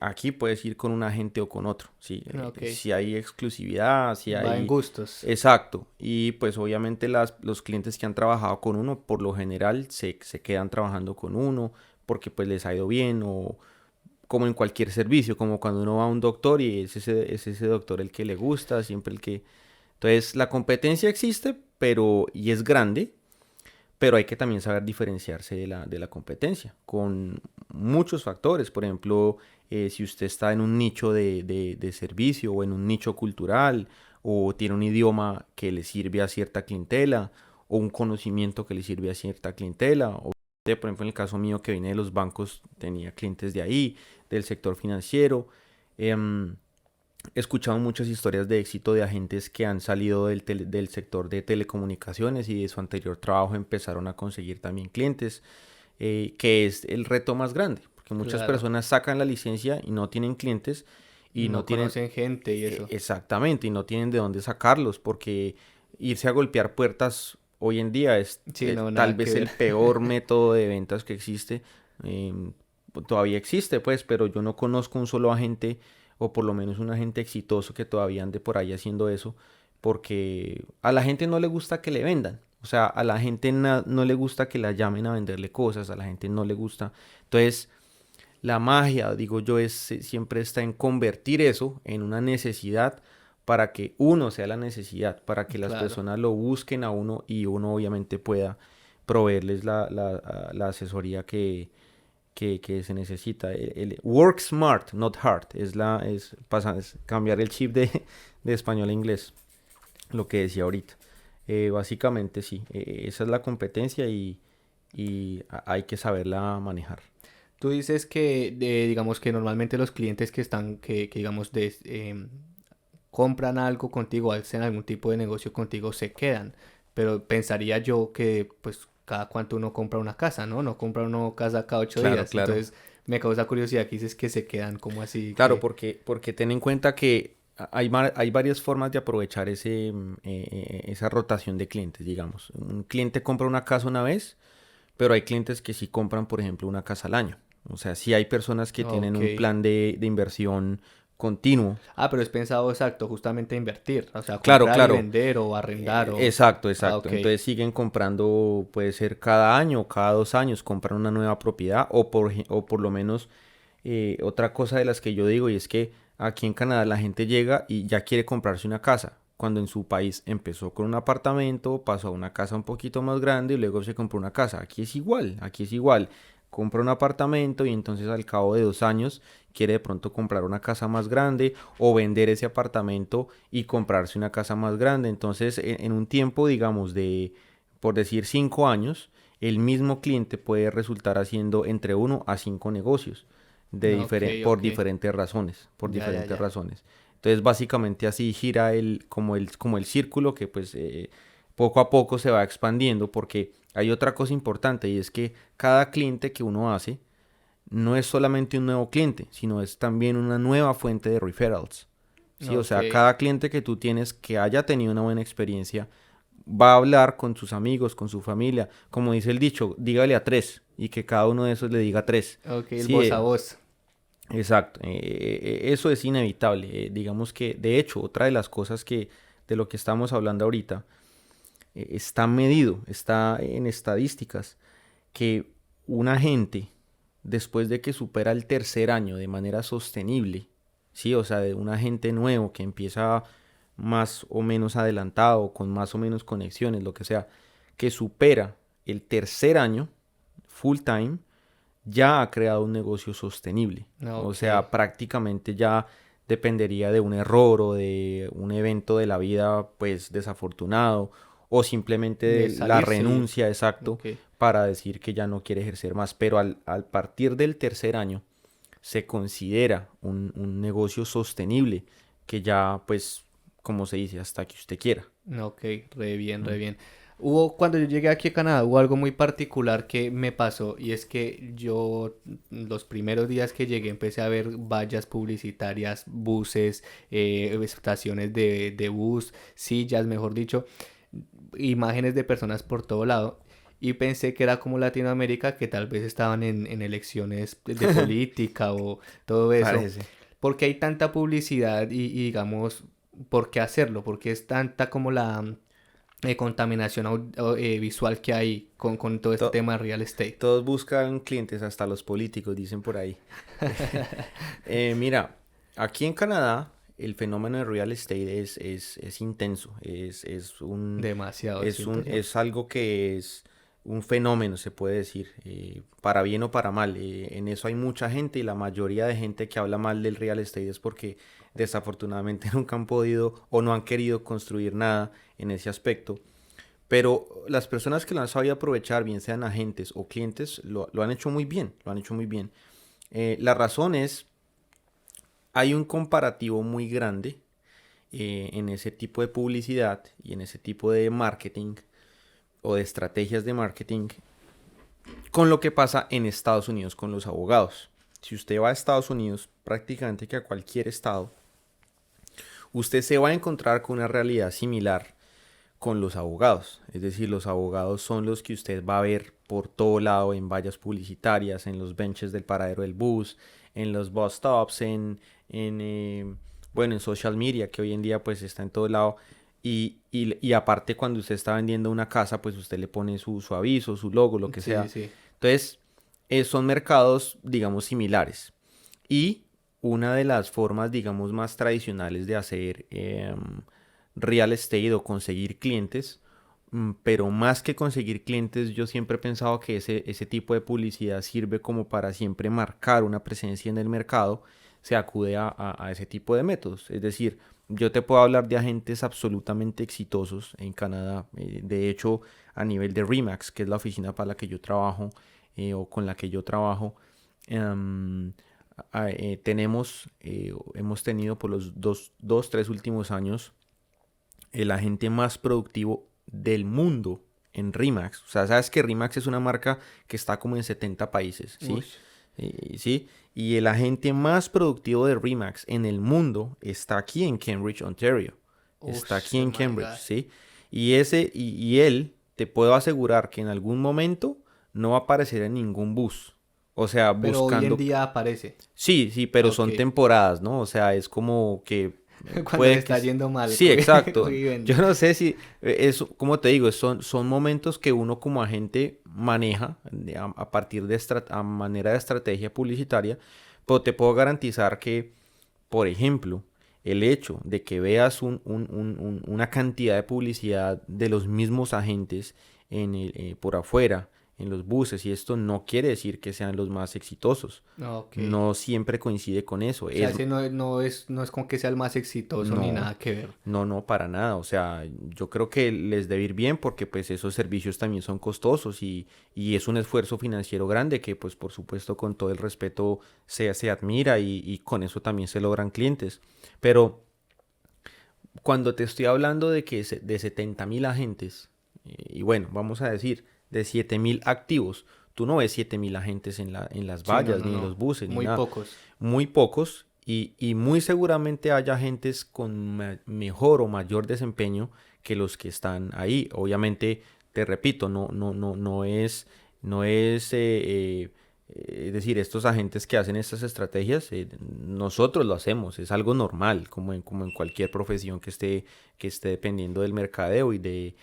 Aquí puedes ir con un agente o con otro, ¿sí? Ok. Si hay exclusividad, si Va en hay... gustos. Exacto. Y pues obviamente los clientes que han trabajado con uno, por lo general, se quedan trabajando con uno porque pues les ha ido bien o como en cualquier servicio, como cuando uno va a un doctor y es ese doctor el que le gusta, siempre el que... Entonces la competencia existe, pero y es grande, pero hay que también saber diferenciarse de la competencia con muchos factores. Por ejemplo, si usted está en un nicho de servicio o en un nicho cultural o tiene un idioma que le sirve a cierta clientela o un conocimiento que le sirve a cierta clientela. O, por ejemplo, en el caso mío que vine de los bancos, tenía clientes de ahí, del sector financiero. Em, He escuchado muchas historias de éxito de agentes que han salido del sector de telecomunicaciones y de su anterior trabajo empezaron a conseguir también clientes, que es el reto más grande, porque muchas Claro. personas sacan la licencia y no tienen clientes y no No tienen conocen gente y eso. exactamente y no tienen de dónde sacarlos, porque irse a golpear puertas hoy en día es Sí, no, tal nada que vez el ver. peor método de ventas que existe. Todavía existe, pues, pero yo no conozco un solo agente o por lo menos un agente exitoso que todavía ande por ahí haciendo eso, porque a la gente no le gusta que le vendan. O sea, a la gente no le gusta que la llamen a venderle cosas, a la gente no le gusta. Entonces, la magia, digo yo, siempre está en convertir eso en una necesidad para que uno sea la necesidad, para que las Claro. personas lo busquen a uno y uno obviamente pueda proveerles la asesoría que se necesita. Work smart, not hard. Es cambiar el chip de español a inglés, lo que decía ahorita. Básicamente sí, esa es la competencia y hay que saberla manejar. Tú dices que, digamos que normalmente los clientes que digamos, compran algo contigo, hacen algún tipo de negocio contigo, se quedan. Pero pensaría yo que, pues, cada cuánto uno compra una casa, ¿no? No compra uno casa cada ocho Claro, días. claro. Entonces, me causa curiosidad que dices que se quedan, como así Claro, que... porque ten en cuenta que hay varias formas de aprovechar esa rotación de clientes, digamos. Un cliente compra una casa una vez, pero hay clientes que sí compran, por ejemplo, una casa al año. O sea, sí hay personas que tienen Ok. un plan de inversión continuo. Ah, pero es pensado exacto, justamente invertir. O sea, Claro, comprar y claro. vender o arrendar o... Exacto, Ah, exacto. ok. Entonces siguen comprando, puede ser cada año o cada 2 años, compran una nueva propiedad o por lo menos otra cosa de las que yo digo y es que aquí en Canadá la gente llega y ya quiere comprarse una casa, cuando en su país empezó con un apartamento, pasó a una casa un poquito más grande y luego se compró una casa. Aquí es igual, aquí es igual. Compra un apartamento y entonces al cabo de 2 años quiere de pronto comprar una casa más grande o vender ese apartamento y comprarse una casa más grande. Entonces en un tiempo, digamos, por decir 5 años, el mismo cliente puede resultar haciendo entre 1 a 5 negocios Ok, por ok. diferentes razones, por Ya, ya, diferentes ya. razones. Entonces, básicamente así gira como el círculo que pues poco a poco se va expandiendo porque hay otra cosa importante y es que cada cliente que uno hace no es solamente un nuevo cliente, sino es también una nueva fuente de referrals. ¿Sí? O Ok. sea, cada cliente que tú tienes que haya tenido una buena experiencia va a hablar con sus amigos, con su familia. Como dice el dicho, dígale a tres y que cada uno de esos le diga a tres. Ok, el Sí, voz a voz. exacto. Eso es inevitable. Digamos que, de hecho, otra de las cosas que de lo que estamos hablando ahorita está medido, está en estadísticas, que un agente, después de que supera el tercer año de manera sostenible, sí, o sea, de un agente nuevo que empieza más o menos adelantado, con más o menos conexiones, lo que sea, que supera el tercer año full time, ya ha creado un negocio sostenible. O Ok. sea, prácticamente ya dependería de un error o de un evento de la vida, pues desafortunado, o simplemente De de la salirse y... renuncia, exacto, Ok. para decir que ya no quiere ejercer más. Pero al partir del tercer año se considera un negocio sostenible que ya, pues, como se dice, hasta que usted quiera. Ok, re bien, re ¿Mm? bien. Cuando yo llegué aquí a Canadá, hubo algo muy particular que me pasó y es que yo los primeros días que llegué empecé a ver vallas publicitarias, buses, estaciones de bus, sillas, mejor dicho, imágenes de personas por todo lado. Y pensé que era como Latinoamérica, que tal vez estaban en elecciones de política o todo eso. Parece. Porque hay tanta publicidad y digamos, ¿por qué hacerlo? Porque es tanta como la contaminación visual que hay con todo este To- tema de real estate. Todos buscan clientes, hasta los políticos, dicen por ahí. Mira, aquí en Canadá el fenómeno de real estate es intenso, Demasiado, siento yo. es algo que es un fenómeno, se puede decir, para bien o para mal. En eso hay mucha gente y la mayoría de gente que habla mal del real estate es porque desafortunadamente nunca han podido o no han querido construir nada en ese aspecto. Pero las personas que lo han sabido aprovechar, bien sean agentes o clientes, lo han hecho muy bien, lo han hecho muy bien. La razón es, hay un comparativo muy grande en ese tipo de publicidad y en ese tipo de marketing o de estrategias de marketing con lo que pasa en Estados Unidos con los abogados. Si usted va a Estados Unidos, prácticamente que a cualquier estado, usted se va a encontrar con una realidad similar con los abogados. Es decir, los abogados son los que usted va a ver por todo lado en vallas publicitarias, en los benches del paradero del bus, en los bus stops, bueno, en social media, que hoy en día pues está en todo lado. Y aparte cuando usted está vendiendo una casa, pues usted le pone su aviso, su logo, lo que Sí, sea. sí. Entonces, son mercados, digamos, similares. Y una de las formas, digamos, más tradicionales de hacer real estate o conseguir clientes, pero más que conseguir clientes, yo siempre he pensado que ese tipo de publicidad sirve como para siempre marcar una presencia en el mercado, se acude a ese tipo de métodos. Es decir, yo te puedo hablar de agentes absolutamente exitosos en Canadá. De hecho, a nivel de Remax, que es la oficina para la que yo trabajo o con la que yo trabajo, em, hemos tenido por los tres últimos años el agente más productivo del mundo en Rimax. O sea, sabes que Rimax es una marca que está como en 70 países, Uy. ¿sí? ¿Sí? Y el agente más productivo de Rimax en el mundo está aquí en Cambridge, Ontario. Está aquí Oh en my Cambridge, God. ¿sí? Y él, te puedo asegurar que en algún momento no va a aparecer en ningún bus. O sea, Pero hoy en buscando. día aparece. Sí, sí, pero Ok. son temporadas, ¿no? O sea, es como que Cuando le puede que... está yendo mal. Sí, exacto. Hoy Yo vende. no sé si es, como te digo, son momentos que uno como agente maneja a partir de a manera de estrategia publicitaria, pero te puedo garantizar que, por ejemplo, el hecho de que veas una cantidad de publicidad de los mismos agentes por afuera, en los buses, y esto no quiere decir que sean los más exitosos. Ok. No siempre coincide con eso. O sea, ese no es como que sea el más exitoso ni No, nada que ver. no, para nada. O sea, yo creo que les debe ir bien porque pues esos servicios también son costosos y es un esfuerzo financiero grande que pues por supuesto con todo el respeto se admira y con eso también se logran clientes. Pero cuando te estoy hablando de que de 70.000 agentes, y bueno, vamos a decir, de 7.000 activos, tú no ves 7.000 agentes en las Sí, no, vallas, no, ni en los no. buses, ni Muy nada. pocos. Muy pocos y muy seguramente haya agentes con mejor o mayor desempeño que los que están ahí. Obviamente, te repito, no es es decir, estos agentes que hacen estas estrategias, nosotros lo hacemos, es algo normal, como en cualquier profesión que esté dependiendo del mercadeo y de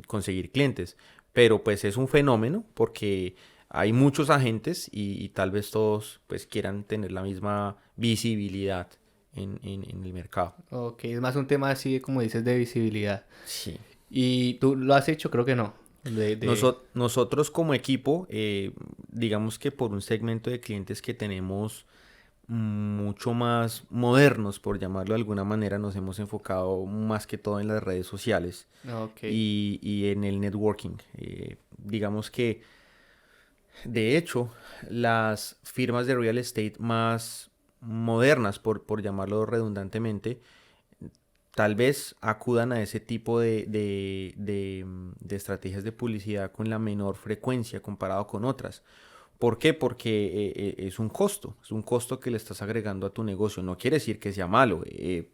conseguir clientes. Pero pues es un fenómeno porque hay muchos agentes y tal vez todos pues quieran tener la misma visibilidad en el mercado. Ok, es más un tema así, como dices, de visibilidad. Sí. ¿Y tú lo has hecho? Creo que no. Nosotros como equipo, digamos que por un segmento de clientes que tenemos mucho más modernos, por llamarlo de alguna manera, nos hemos enfocado más que todo en las redes sociales Ok. y en el networking. Digamos que, de hecho, las firmas de real estate más modernas, por llamarlo redundantemente, tal vez acudan a ese tipo de estrategias de publicidad con la menor frecuencia comparado con otras. ¿Por qué? Porque es un costo que le estás agregando a tu negocio. No quiere decir que sea malo,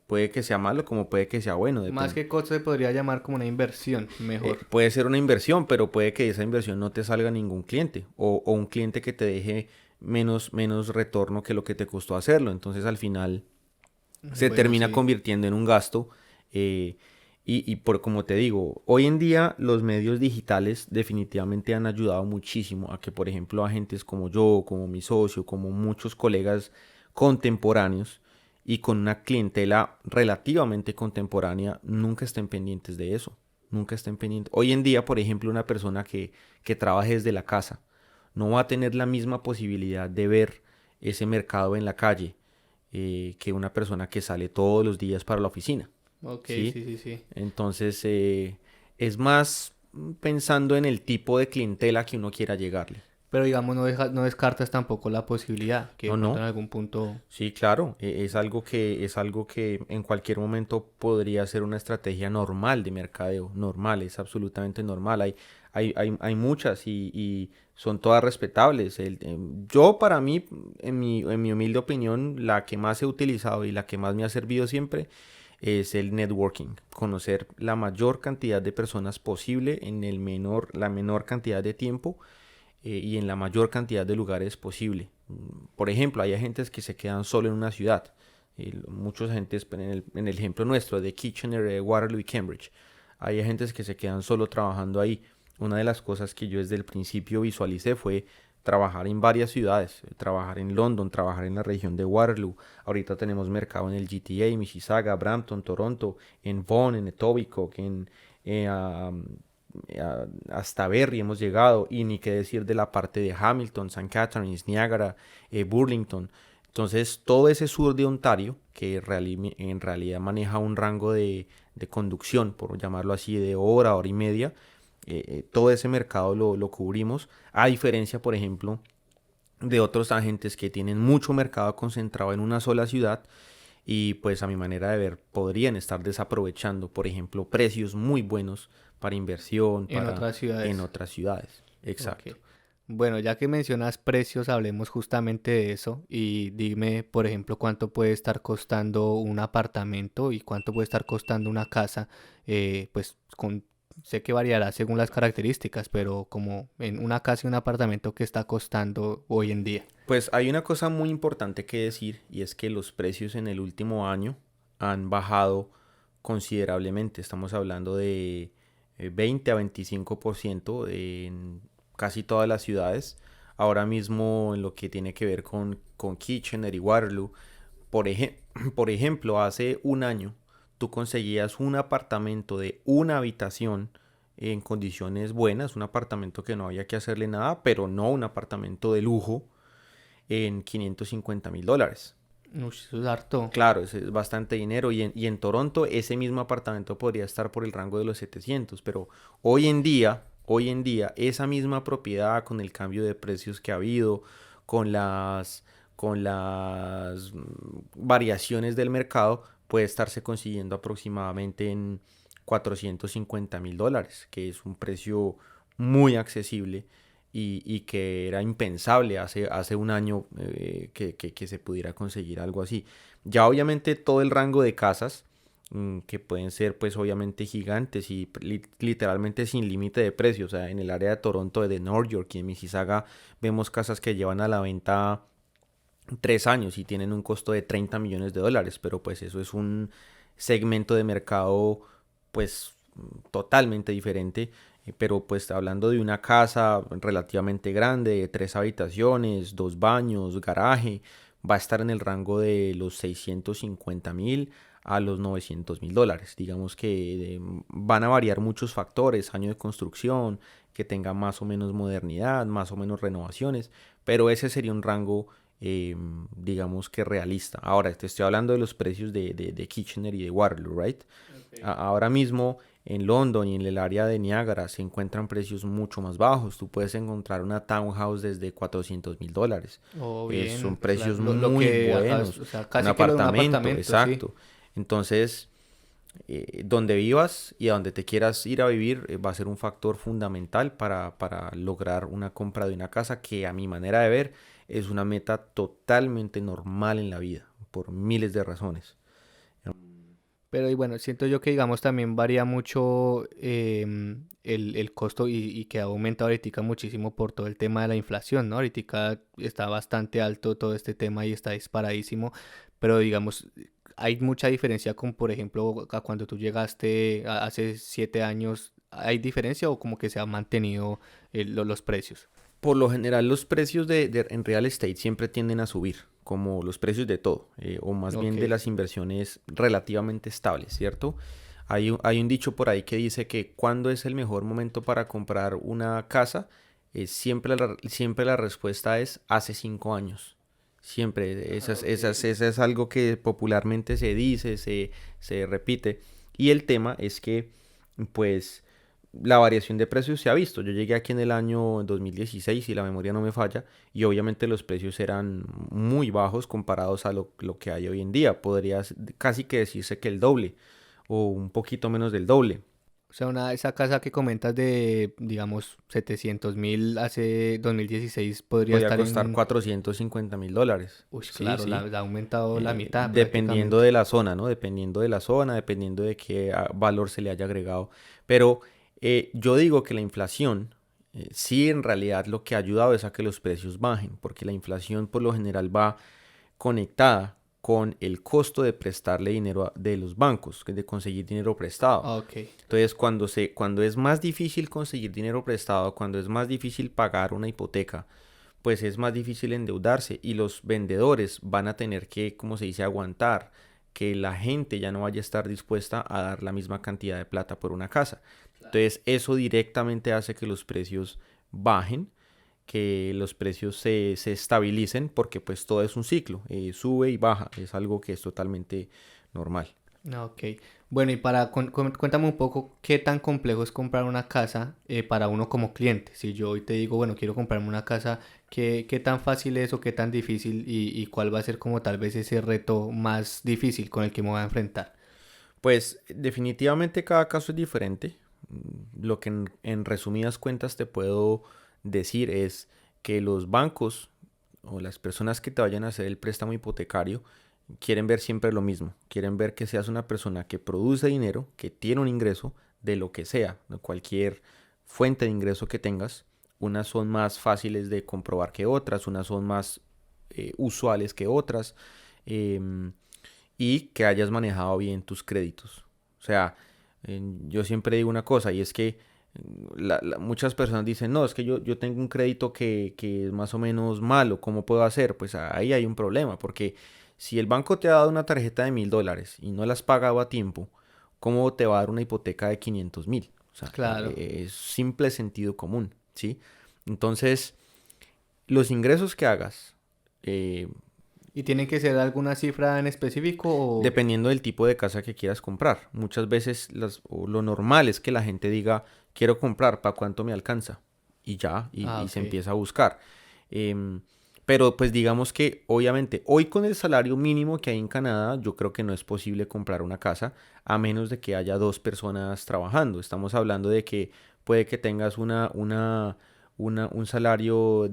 puede que sea malo como puede que sea bueno, Más depende. que costo se podría llamar como una inversión, mejor. Puede ser una inversión, pero puede que de esa inversión no te salga ningún cliente o un cliente que te deje menos retorno que lo que te costó hacerlo. Entonces al final se Bueno, termina sí. convirtiendo en un gasto. eh, y por como te digo, hoy en día los medios digitales definitivamente han ayudado muchísimo a que, por ejemplo, agentes como yo, como mi socio, como muchos colegas contemporáneos y con una clientela relativamente contemporánea, nunca estén pendientes de eso. Nunca estén pendientes. Hoy en día, por ejemplo, una persona que trabaje desde la casa no va a tener la misma posibilidad de ver ese mercado en la calle que una persona que sale todos los días para la oficina, Ok, ¿sí? sí, sí, sí. Entonces, es más pensando en el tipo de clientela que uno quiera llegarle. Pero digamos, no descartas tampoco la posibilidad que de No, pronto en no. algún punto... Sí, claro, es algo que en cualquier momento podría ser una estrategia normal de mercadeo, normal, es absolutamente normal. Hay muchas y son todas respetables. Yo para mí, en mi humilde opinión, la que más he utilizado y la que más me ha servido siempre es el networking, conocer la mayor cantidad de personas posible en la menor cantidad de tiempo y en la mayor cantidad de lugares posible. Por ejemplo, hay agentes que se quedan solo en una ciudad. Muchos agentes, en el ejemplo nuestro de Kitchener, Waterloo y Cambridge, hay agentes que se quedan solo trabajando ahí. Una de las cosas que yo desde el principio visualicé fue trabajar en varias ciudades, trabajar en London, trabajar en la región de Waterloo. Ahorita tenemos mercado en el GTA, Mississauga, Brampton, Toronto, en Vaughan, en Etobicoke, eh, um, hasta Berry hemos llegado, y ni qué decir de la parte de Hamilton, St. Catharines, Niagara, Burlington. Entonces, todo ese sur de Ontario, que en realidad maneja un rango de conducción, por llamarlo así, de hora y media, todo ese mercado lo cubrimos, a diferencia, por ejemplo, de otros agentes que tienen mucho mercado concentrado en una sola ciudad y pues a mi manera de ver podrían estar desaprovechando, por ejemplo, precios muy buenos para inversión, En para otras en ciudades. otras ciudades. Ok. Exacto. Bueno, ya que mencionas precios, hablemos justamente de eso y dime, por ejemplo, cuánto puede estar costando un apartamento y cuánto puede estar costando una casa. Pues sé que variará según las características, pero como en una casa y un apartamento que está costando hoy en día. Pues hay una cosa muy importante que decir y es que los precios en el último año han bajado considerablemente. Estamos hablando de 20 a 25% en casi todas las ciudades. Ahora mismo en lo que tiene que ver con Kitchener y Waterloo, por ejemplo, hace un año tú conseguías un apartamento de una habitación en condiciones buenas, un apartamento que no había que hacerle nada, pero no un apartamento de lujo en $550,000. Uy, eso es harto. Claro, es bastante dinero y en Toronto ese mismo apartamento podría estar por el rango de los 700, pero hoy en día esa misma propiedad con el cambio de precios que ha habido, con las variaciones del mercado, puede estarse consiguiendo aproximadamente en $450,000, que es un precio muy accesible y que era impensable hace un año que se pudiera conseguir algo así. Ya obviamente todo el rango de casas, que pueden ser pues obviamente gigantes y literalmente sin límite de precio. O sea, en el área de Toronto, de North York y en Mississauga vemos casas que llevan a la venta 3 años y tienen un costo de $30 millones, pero pues eso es un segmento de mercado pues totalmente diferente. Pero pues hablando de una casa relativamente grande, de 3 habitaciones, 2 baños, garaje, va a estar en el rango de los 650,000 a los $900,000. Digamos que van a variar muchos factores, año de construcción, que tenga más o menos modernidad, más o menos renovaciones, pero ese sería un rango digamos que realista. Ahora, te estoy hablando de los precios de Kitchener y de Waterloo, ¿right? Ok. Ahora mismo en London y en el área de Niagara se encuentran precios mucho más bajos. Tú puedes encontrar una townhouse desde $400,000. Oh, Son bien. precios Lo muy que acá, buenos. o sea, Un casi que lo de un apartamento, apartamento, sí. exacto. Entonces, donde vivas y a donde te quieras ir a vivir va a ser un factor fundamental para lograr una compra de una casa que a mi manera de ver es una meta totalmente normal en la vida, por miles de razones. Pero y bueno, siento yo que digamos también varía mucho el costo y que ha aumentado ahorita muchísimo por todo el tema de la inflación, ¿no? Ahorita está bastante alto todo este tema y está disparadísimo, pero digamos, hay mucha diferencia con, por ejemplo, a cuando tú llegaste hace 7 años, ¿hay diferencia o como que se han mantenido los precios? Por lo general, los precios en real estate siempre tienden a subir, como los precios de todo, o más Ok. bien de las inversiones relativamente estables, ¿cierto? Hay un dicho por ahí que dice que cuando es el mejor momento para comprar una casa, siempre la respuesta es hace 5 años. Siempre, Ok. esa es algo que popularmente se dice, se repite. Y el tema es que, pues, la variación de precios se ha visto. Yo llegué aquí en el año 2016, si la memoria no me falla, y obviamente los precios eran muy bajos comparados a lo que hay hoy en día. Podría casi que decirse que el doble o un poquito menos del doble. O sea, esa casa que comentas de, digamos, 700.000 hace 2016 podría Podía estar costar en... $450.000. Uy, Sí, claro, sí. ha aumentado la mitad Dependiendo prácticamente. de la zona, ¿no? Dependiendo de la zona, dependiendo de qué valor se le haya agregado. Pero yo digo que la inflación, sí, en realidad lo que ha ayudado es a que los precios bajen, porque la inflación por lo general va conectada con el costo de prestarle dinero de los bancos, de conseguir dinero prestado. Ah, ok. Entonces, cuando es más difícil conseguir dinero prestado, cuando es más difícil pagar una hipoteca, pues es más difícil endeudarse y los vendedores van a tener que, como se dice, aguantar que la gente ya no vaya a estar dispuesta a dar la misma cantidad de plata por una casa. Entonces, eso directamente hace que los precios bajen, que los precios se estabilicen, porque pues todo es un ciclo, sube y baja, es algo que es totalmente normal. Ah, ok. Bueno, y cuéntame un poco qué tan complejo es comprar una casa para uno como cliente. Si yo hoy te digo, bueno, quiero comprarme una casa, ¿qué tan fácil es o qué tan difícil y cuál va a ser como tal vez ese reto más difícil con el que me voy a enfrentar? Pues definitivamente cada caso es diferente. Lo que en resumidas cuentas te puedo decir es que los bancos o las personas que te vayan a hacer el préstamo hipotecario quieren ver siempre lo mismo. Quieren ver que seas una persona que produce dinero, que tiene un ingreso de lo que sea, de cualquier fuente de ingreso que tengas. Unas son más fáciles de comprobar que otras, unas son más usuales que otras. em, y que hayas manejado bien tus créditos. O sea, yo siempre digo una cosa y es que muchas personas dicen, no, es que yo tengo un crédito que es más o menos malo, ¿cómo puedo hacer? Pues ahí hay un problema, porque si el banco te ha dado una tarjeta de $1.000 y no la has pagado a tiempo, ¿cómo te va a dar una hipoteca de 500.000? O sea, Claro. es simple sentido común, ¿sí? Entonces, los ingresos que hagas, eh, ¿Y tiene que ser alguna cifra en específico o...? dependiendo del tipo de casa que quieras comprar. Muchas veces o lo normal es que la gente diga, quiero comprar, ¿para cuánto me alcanza? Y ya, Ah, y se ok. empieza a buscar. Em, pero pues digamos que obviamente hoy con el salario mínimo que hay en Canadá, yo creo que no es posible comprar una casa a menos de que haya dos personas trabajando. Estamos hablando de que puede que tengas un salario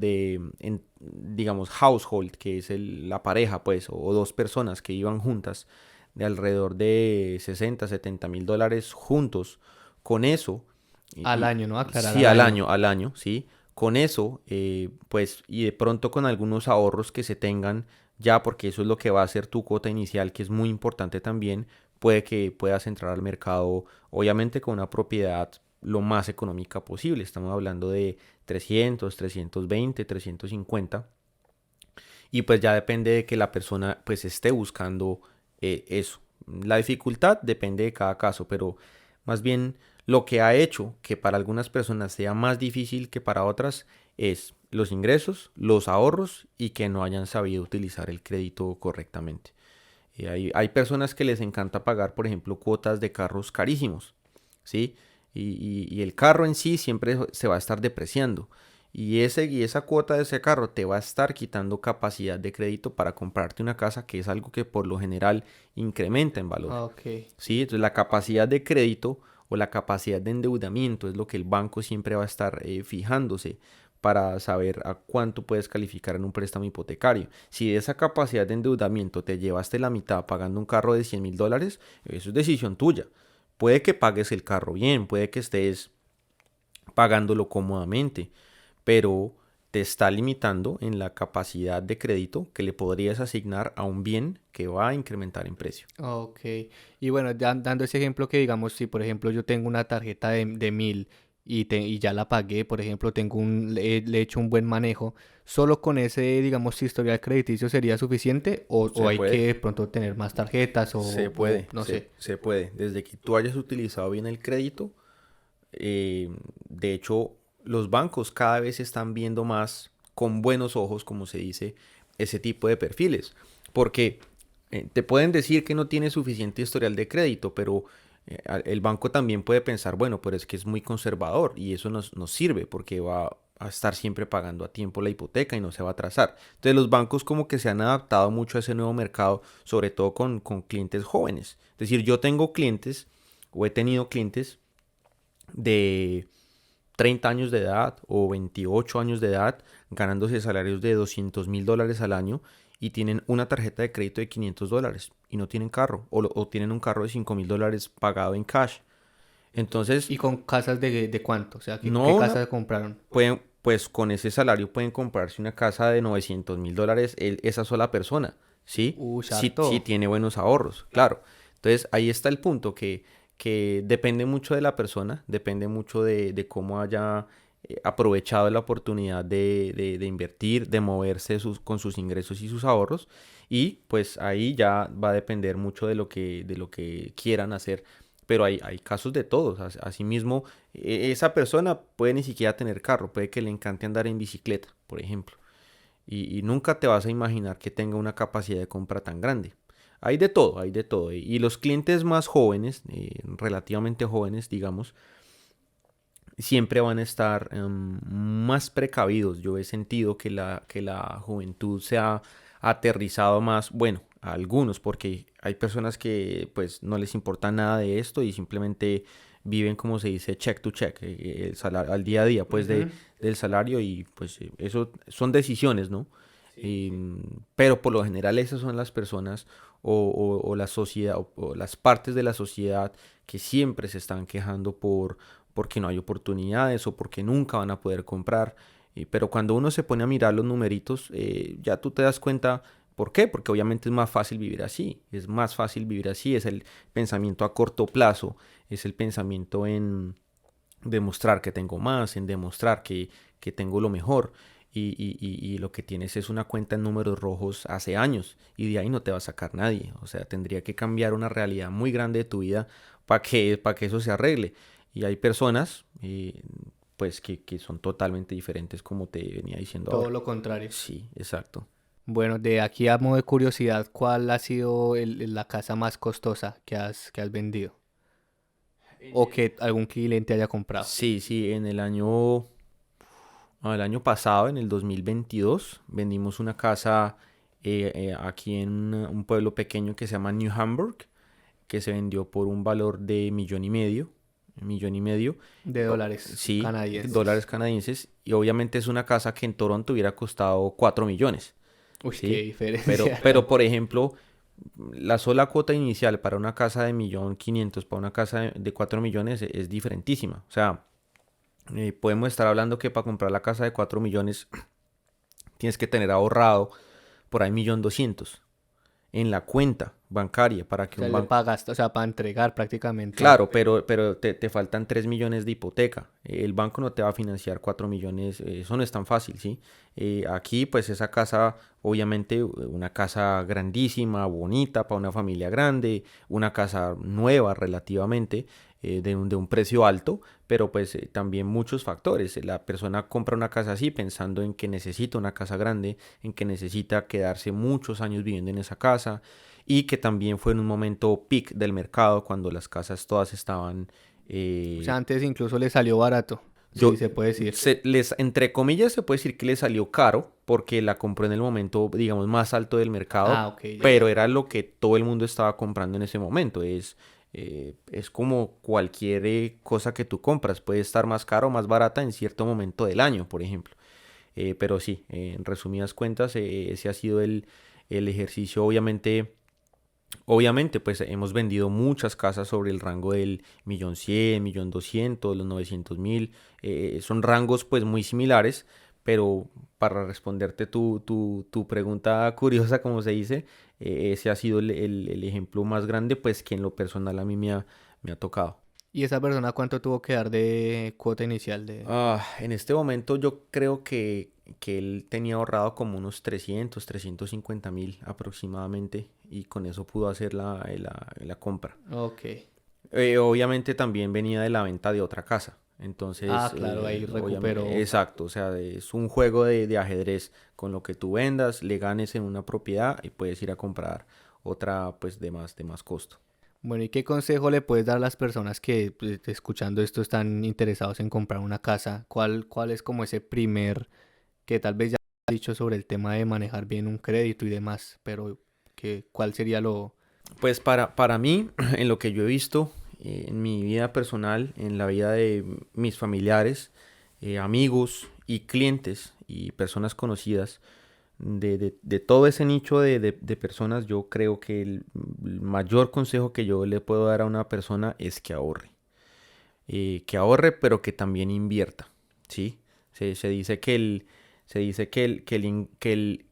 digamos, household, que es la pareja, pues, o dos personas que iban juntas, de alrededor de 60, $70.000 juntos. Con eso, Al año, ¿no? Aclarar sí, al año. al año, sí. Con eso, pues, y de pronto con algunos ahorros que se tengan, ya porque eso es lo que va a ser tu cuota inicial, que es muy importante también, puede que puedas entrar al mercado, obviamente con una propiedad lo más económica posible. Estamos hablando de 320, 350. Y pues ya depende de que la persona pues esté buscando eso. La dificultad depende de cada caso, pero más bien lo que ha hecho que para algunas personas sea más difícil que para otras es los ingresos, los ahorros y que no hayan sabido utilizar el crédito correctamente. Hay personas que les encanta pagar, por ejemplo, cuotas de carros carísimos, ¿sí? Y el carro en sí siempre se va a estar depreciando. y esa cuota de ese carro te va a estar quitando capacidad de crédito para comprarte una casa, que es algo que por lo general incrementa en valor. Ok. ¿Sí? Entonces la capacidad de crédito o la capacidad de endeudamiento es lo que el banco siempre va a estar fijándose para saber a cuánto puedes calificar en un préstamo hipotecario. Si de esa capacidad de endeudamiento te llevaste la mitad pagando un carro de $100,000, eso es decisión tuya. Puede que pagues el carro bien, puede que estés pagándolo cómodamente, pero te está limitando en la capacidad de crédito que le podrías asignar a un bien que va a incrementar en precio. Ok. Y bueno, dando ese ejemplo que digamos, si por ejemplo yo tengo una tarjeta de 1000 y ya la pagué, por ejemplo, le he hecho un buen manejo, ¿solo con ese, digamos, historial crediticio sería suficiente? O Se hay que puede, de pronto tener más tarjetas se o puede, no sé? se puede. Desde que tú hayas utilizado bien el crédito, de hecho, los bancos cada vez están viendo más con buenos ojos, como se dice, ese tipo de perfiles. Porque te pueden decir que no tiene suficiente historial de crédito, pero el banco también puede pensar, bueno, pero es que es muy conservador y eso nos sirve porque va a estar siempre pagando a tiempo la hipoteca y no se va a atrasar. Entonces los bancos como que se han adaptado mucho a ese nuevo mercado, sobre todo con clientes jóvenes. Es decir, yo tengo clientes o he tenido clientes de 30 años de edad o 28 años de edad ganándose salarios de $200,000 al año y tienen una tarjeta de crédito de $500 y no tienen carro o tienen un carro de $5,000 pagado en cash. Entonces, ¿Y con casas de cuánto? O sea, ¿qué no una, casa compraron? pueden, pues con ese salario pueden comprarse una casa de $900,000 esa sola persona, ¿sí? Sí Harto. tiene buenos ahorros, claro. Entonces ahí está el punto que depende mucho de la persona, depende mucho de cómo haya aprovechado la oportunidad de invertir, de moverse con sus ingresos y sus ahorros. Y pues ahí ya va a depender mucho de lo que quieran hacer. Pero hay casos de todos. Asimismo, esa persona puede ni siquiera tener carro, puede que le encante andar en bicicleta, por ejemplo. Y nunca te vas a imaginar que tenga una capacidad de compra tan grande. Hay de todo, hay de todo. Y los clientes más jóvenes, relativamente jóvenes, digamos, siempre van a estar más precavidos. Yo he sentido que la juventud se ha aterrizado más, bueno, a algunos, porque hay personas que pues no les importa nada de esto y simplemente viven, como se dice, check to check, al día a día pues Ujú. del salario y pues eso son decisiones, ¿no? Pero por lo general esas son las personas o la sociedad o las partes de la sociedad que siempre se están quejando porque no hay oportunidades o porque nunca van a poder comprar. Pero cuando uno se pone a mirar los numeritos, ya tú te das cuenta. ¿Por qué? Porque obviamente es más fácil vivir así. Es más fácil vivir así. Es el pensamiento a corto plazo. Es el pensamiento en demostrar que tengo más, en demostrar que tengo lo mejor. Y lo que tienes es una cuenta en números rojos hace años y de ahí no te va a sacar nadie. O sea, tendría que cambiar una realidad muy grande de tu vida para que eso se arregle. Y hay personas, pues, que son totalmente diferentes, como te venía diciendo Todo ahora. lo contrario. Sí, exacto. Bueno, de aquí a modo de curiosidad, ¿cuál ha sido la casa más costosa que has vendido? O que algún cliente haya comprado. Sí, sí, el año pasado, en el 2022, vendimos una casa aquí en un pueblo pequeño que se llama New Hamburg, que se vendió por un valor de millón y medio, De dólares sí, canadienses. dólares canadienses, y obviamente es una casa que en Toronto hubiera costado 4 millones, Uy, qué ¿sí? Pero, diferencia. pero por ejemplo, la sola cuota inicial para una casa de 1.500.000, para una casa de 4 millones es diferentísima. O sea, podemos estar hablando que para comprar la casa de 4 millones tienes que tener ahorrado por ahí 1.200.000 en la cuenta bancaria para O que sea, un le banco. pagaste, o sea, para entregar prácticamente. Claro, pero te faltan 3 millones de hipoteca. El banco no te va a financiar 4 millones, eso no es tan fácil, ¿sí? Aquí, pues esa casa, obviamente, una casa grandísima, bonita, para una familia grande, una casa nueva relativamente, de un precio alto, pero pues también muchos factores. La persona compra una casa así pensando en que necesita una casa grande, en que necesita quedarse muchos años viviendo en esa casa y que también fue en un momento peak del mercado cuando las casas todas estaban O sea, eh, antes incluso le salió barato. Sí, Yo, se puede decir. entre comillas, se puede decir que le salió caro porque la compró en el momento, digamos, más alto del mercado, Ah, ok, ya, pero ya. era lo que todo el mundo estaba comprando en ese momento. Es como cualquier cosa que tú compras, puede estar más caro o más barata en cierto momento del año, por ejemplo. Pero sí, en resumidas cuentas, ese ha sido el ejercicio. Obviamente, pues hemos vendido muchas casas sobre el rango del 1.100.000, 1.200.000, los 900.000. Son rangos pues muy similares, pero para responderte tu pregunta curiosa, como se dice, ese ha sido el ejemplo más grande, pues que en lo personal a mí me ha tocado. ¿Y esa persona cuánto tuvo que dar de cuota inicial de...? En este momento yo creo que él tenía ahorrado como unos 350.000 aproximadamente y con eso pudo hacer la compra. Ok. Obviamente también venía de la venta de otra casa. Entonces, Ah, claro, ahí obviamente, recuperó. exacto, o sea, es un juego de ajedrez con lo que tú vendas, le ganes en una propiedad y puedes ir a comprar otra pues de más costo. Bueno, ¿y qué consejo le puedes dar a las personas que pues, escuchando esto están interesados en comprar una casa? ¿Cuál es como ese primer que tal vez ya has dicho sobre el tema de manejar bien un crédito y demás, pero cuál sería lo... Pues para mí, en lo que yo he visto, en mi vida personal, en la vida de mis familiares, amigos y clientes y personas conocidas, de todo ese nicho de personas, yo creo que el mayor consejo que yo le puedo dar a una persona es que ahorre. Que ahorre, pero que también invierta, ¿sí? Se dice que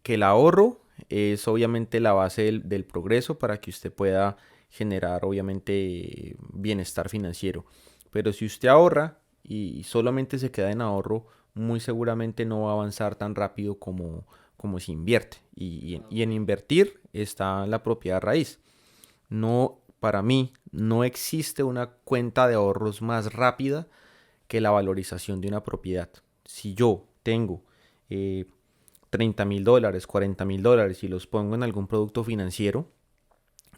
el ahorro es obviamente la base del progreso para que usted pueda generar obviamente bienestar financiero. Pero si usted ahorra y solamente se queda en ahorro, muy seguramente no va a avanzar tan rápido como si invierte. Y en invertir está la propiedad raíz. No, para mí, no existe una cuenta de ahorros más rápida que la valorización de una propiedad. Si yo tengo eh, 30.000 dólares, 40.000 dólares y los pongo en algún producto financiero,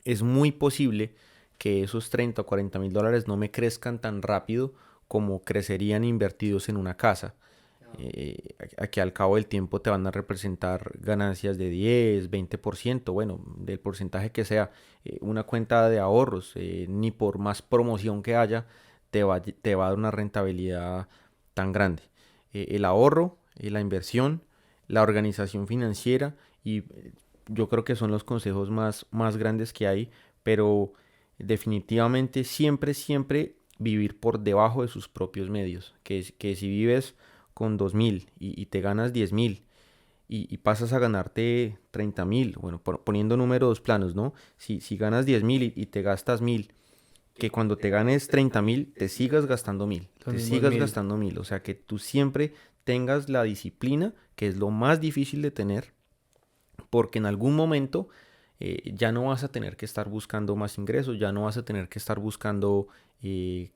es muy posible que esos 30 o 40.000 dólares no me crezcan tan rápido como crecerían invertidos en una casa. Que al cabo del tiempo te van a representar ganancias de 10, 20%, bueno, del porcentaje que sea. Una cuenta de ahorros, ni por más promoción que haya, te va a dar una rentabilidad tan grande. El ahorro, la inversión, la organización financiera y yo creo que son los consejos más grandes que hay, pero definitivamente siempre, siempre vivir por debajo de sus propios medios. Que si vives con 2.000 y te ganas 10.000 y pasas a ganarte 30.000, bueno, poniendo números planos, ¿no? Si ganas 10.000 y te gastas 1.000, que cuando te ganes 30.000 te sigas gastando 1.000, Los te mismos sigas 1000. gastando 1.000, o sea que tú siempre tengas la disciplina, que es lo más difícil de tener, porque en algún momento ya no vas a tener que estar buscando más ingresos, ya no vas a tener que estar buscando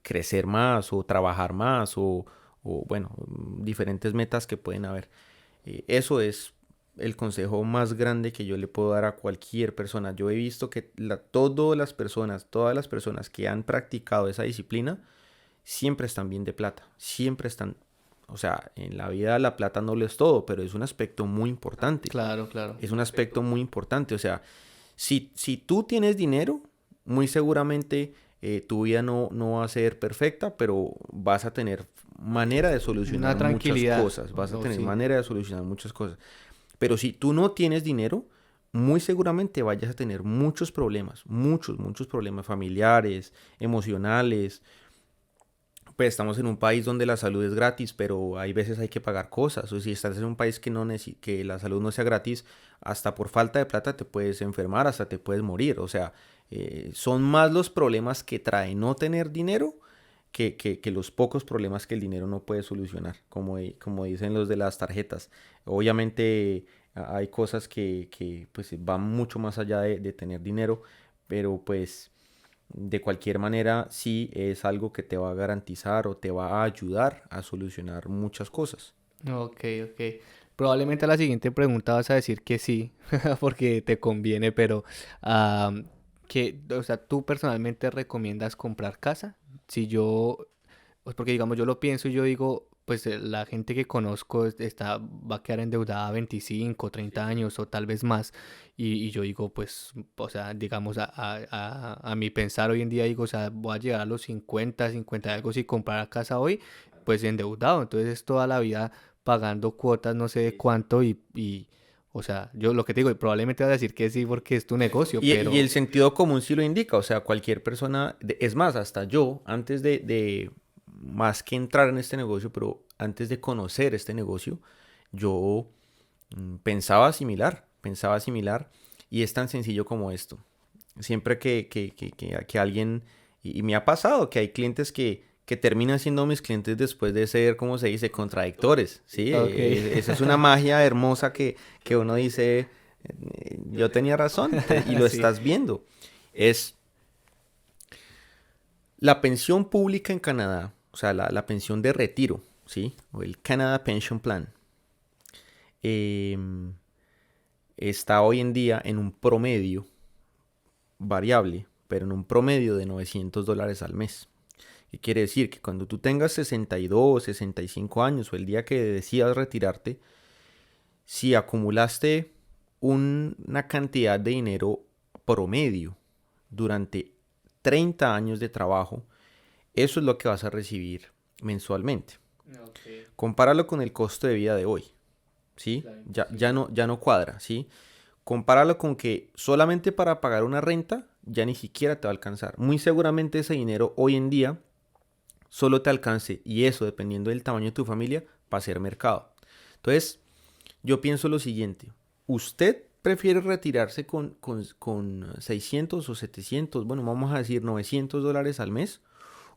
crecer más o trabajar más o, bueno, diferentes metas que pueden haber. Eso es el consejo más grande que yo le puedo dar a cualquier persona. Yo he visto que todas las personas que han practicado esa disciplina siempre están bien de plata, siempre están, o sea, en la vida la plata no lo es todo, pero es un aspecto muy importante. Claro, claro. Es un aspecto muy importante. O sea, si tú tienes dinero, muy seguramente tu vida no va a ser perfecta, pero vas a tener manera de Una solucionar muchas tranquilidad. cosas. Vas a Oh, tener sí. manera de solucionar muchas cosas. Pero si tú no tienes dinero, muy seguramente vayas a tener muchos problemas, muchos, muchos problemas familiares, emocionales, pues estamos en un país donde la salud es gratis, pero hay veces hay que pagar cosas. O si estás en un país que la salud no sea gratis, hasta por falta de plata te puedes enfermar, hasta te puedes morir. O sea, son más los problemas que trae no tener dinero que los pocos problemas que el dinero no puede solucionar, como dicen los de las tarjetas. Obviamente hay cosas que pues van mucho más allá de tener dinero, pero pues de cualquier manera sí es algo que te va a garantizar o te va a ayudar a solucionar muchas cosas. Ok, ok. Probablemente a la siguiente pregunta vas a decir que sí, porque te conviene, pero o sea, ¿tú personalmente recomiendas comprar casa? Si yo, pues porque digamos, yo lo pienso y yo digo, pues la gente que conozco va a quedar endeudada 25, 30 años o tal vez más. Y yo digo, pues, o sea, digamos, a mi pensar hoy en día, digo, o sea, voy a llegar a los 50, 50 y algo si comprar la casa hoy, pues endeudado. Entonces es toda la vida pagando cuotas, no sé de cuánto o sea, yo lo que te digo, y probablemente vas a decir que sí porque es tu negocio, Y el pero sentido común sí lo indica, o sea, cualquier persona, es más, hasta yo, antes más que entrar en este negocio, pero antes de conocer este negocio, yo pensaba similar, y es tan sencillo como esto. Siempre que alguien, y me ha pasado que hay clientes que terminan siendo mis clientes después de ser, ¿cómo se dice?, contradictores, ¿sí? ok. Esa es una magia hermosa que uno dice, yo tenía razón, y lo Sí. estás viendo. Es la pensión pública en Canadá, o sea, la pensión de retiro, ¿sí? O el Canada Pension Plan, eh, está hoy en día en un promedio variable, pero en un promedio de $900 al mes. ¿Qué quiere decir? Que cuando tú tengas 62, 65 años o el día que decidas retirarte, si acumulaste una cantidad de dinero promedio durante 30 años de trabajo, eso es lo que vas a recibir mensualmente. Okay. Compáralo con el costo de vida de hoy, ¿sí? Claro, Ya no cuadra, ¿sí? Compáralo con que solamente para pagar una renta ya ni siquiera te va a alcanzar. Muy seguramente ese dinero hoy en día solo te alcance, y eso dependiendo del tamaño de tu familia, para hacer mercado. Entonces, yo pienso lo siguiente: ¿usted prefiere retirarse con 600 o 700, bueno, vamos a decir $900 al mes?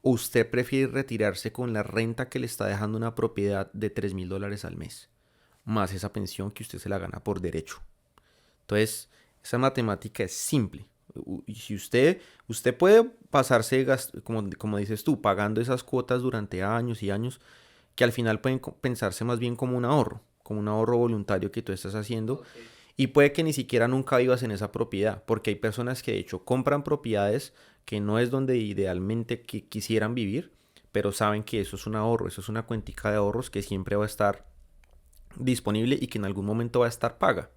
¿O usted prefiere retirarse con la renta que le está dejando una propiedad de $3,000 al mes? Más esa pensión que usted se la gana por derecho. Entonces, esa matemática es simple. Y si usted puede pasarse, como dices tú, pagando esas cuotas durante años y años, que al final pueden pensarse más bien como un ahorro voluntario que tú estás haciendo, okay. y puede que ni siquiera nunca vivas en esa propiedad, porque hay personas que de hecho compran propiedades que no es donde idealmente quisieran vivir, pero saben que eso es un ahorro, eso es una cuentica de ahorros que siempre va a estar disponible y que en algún momento va a estar paga.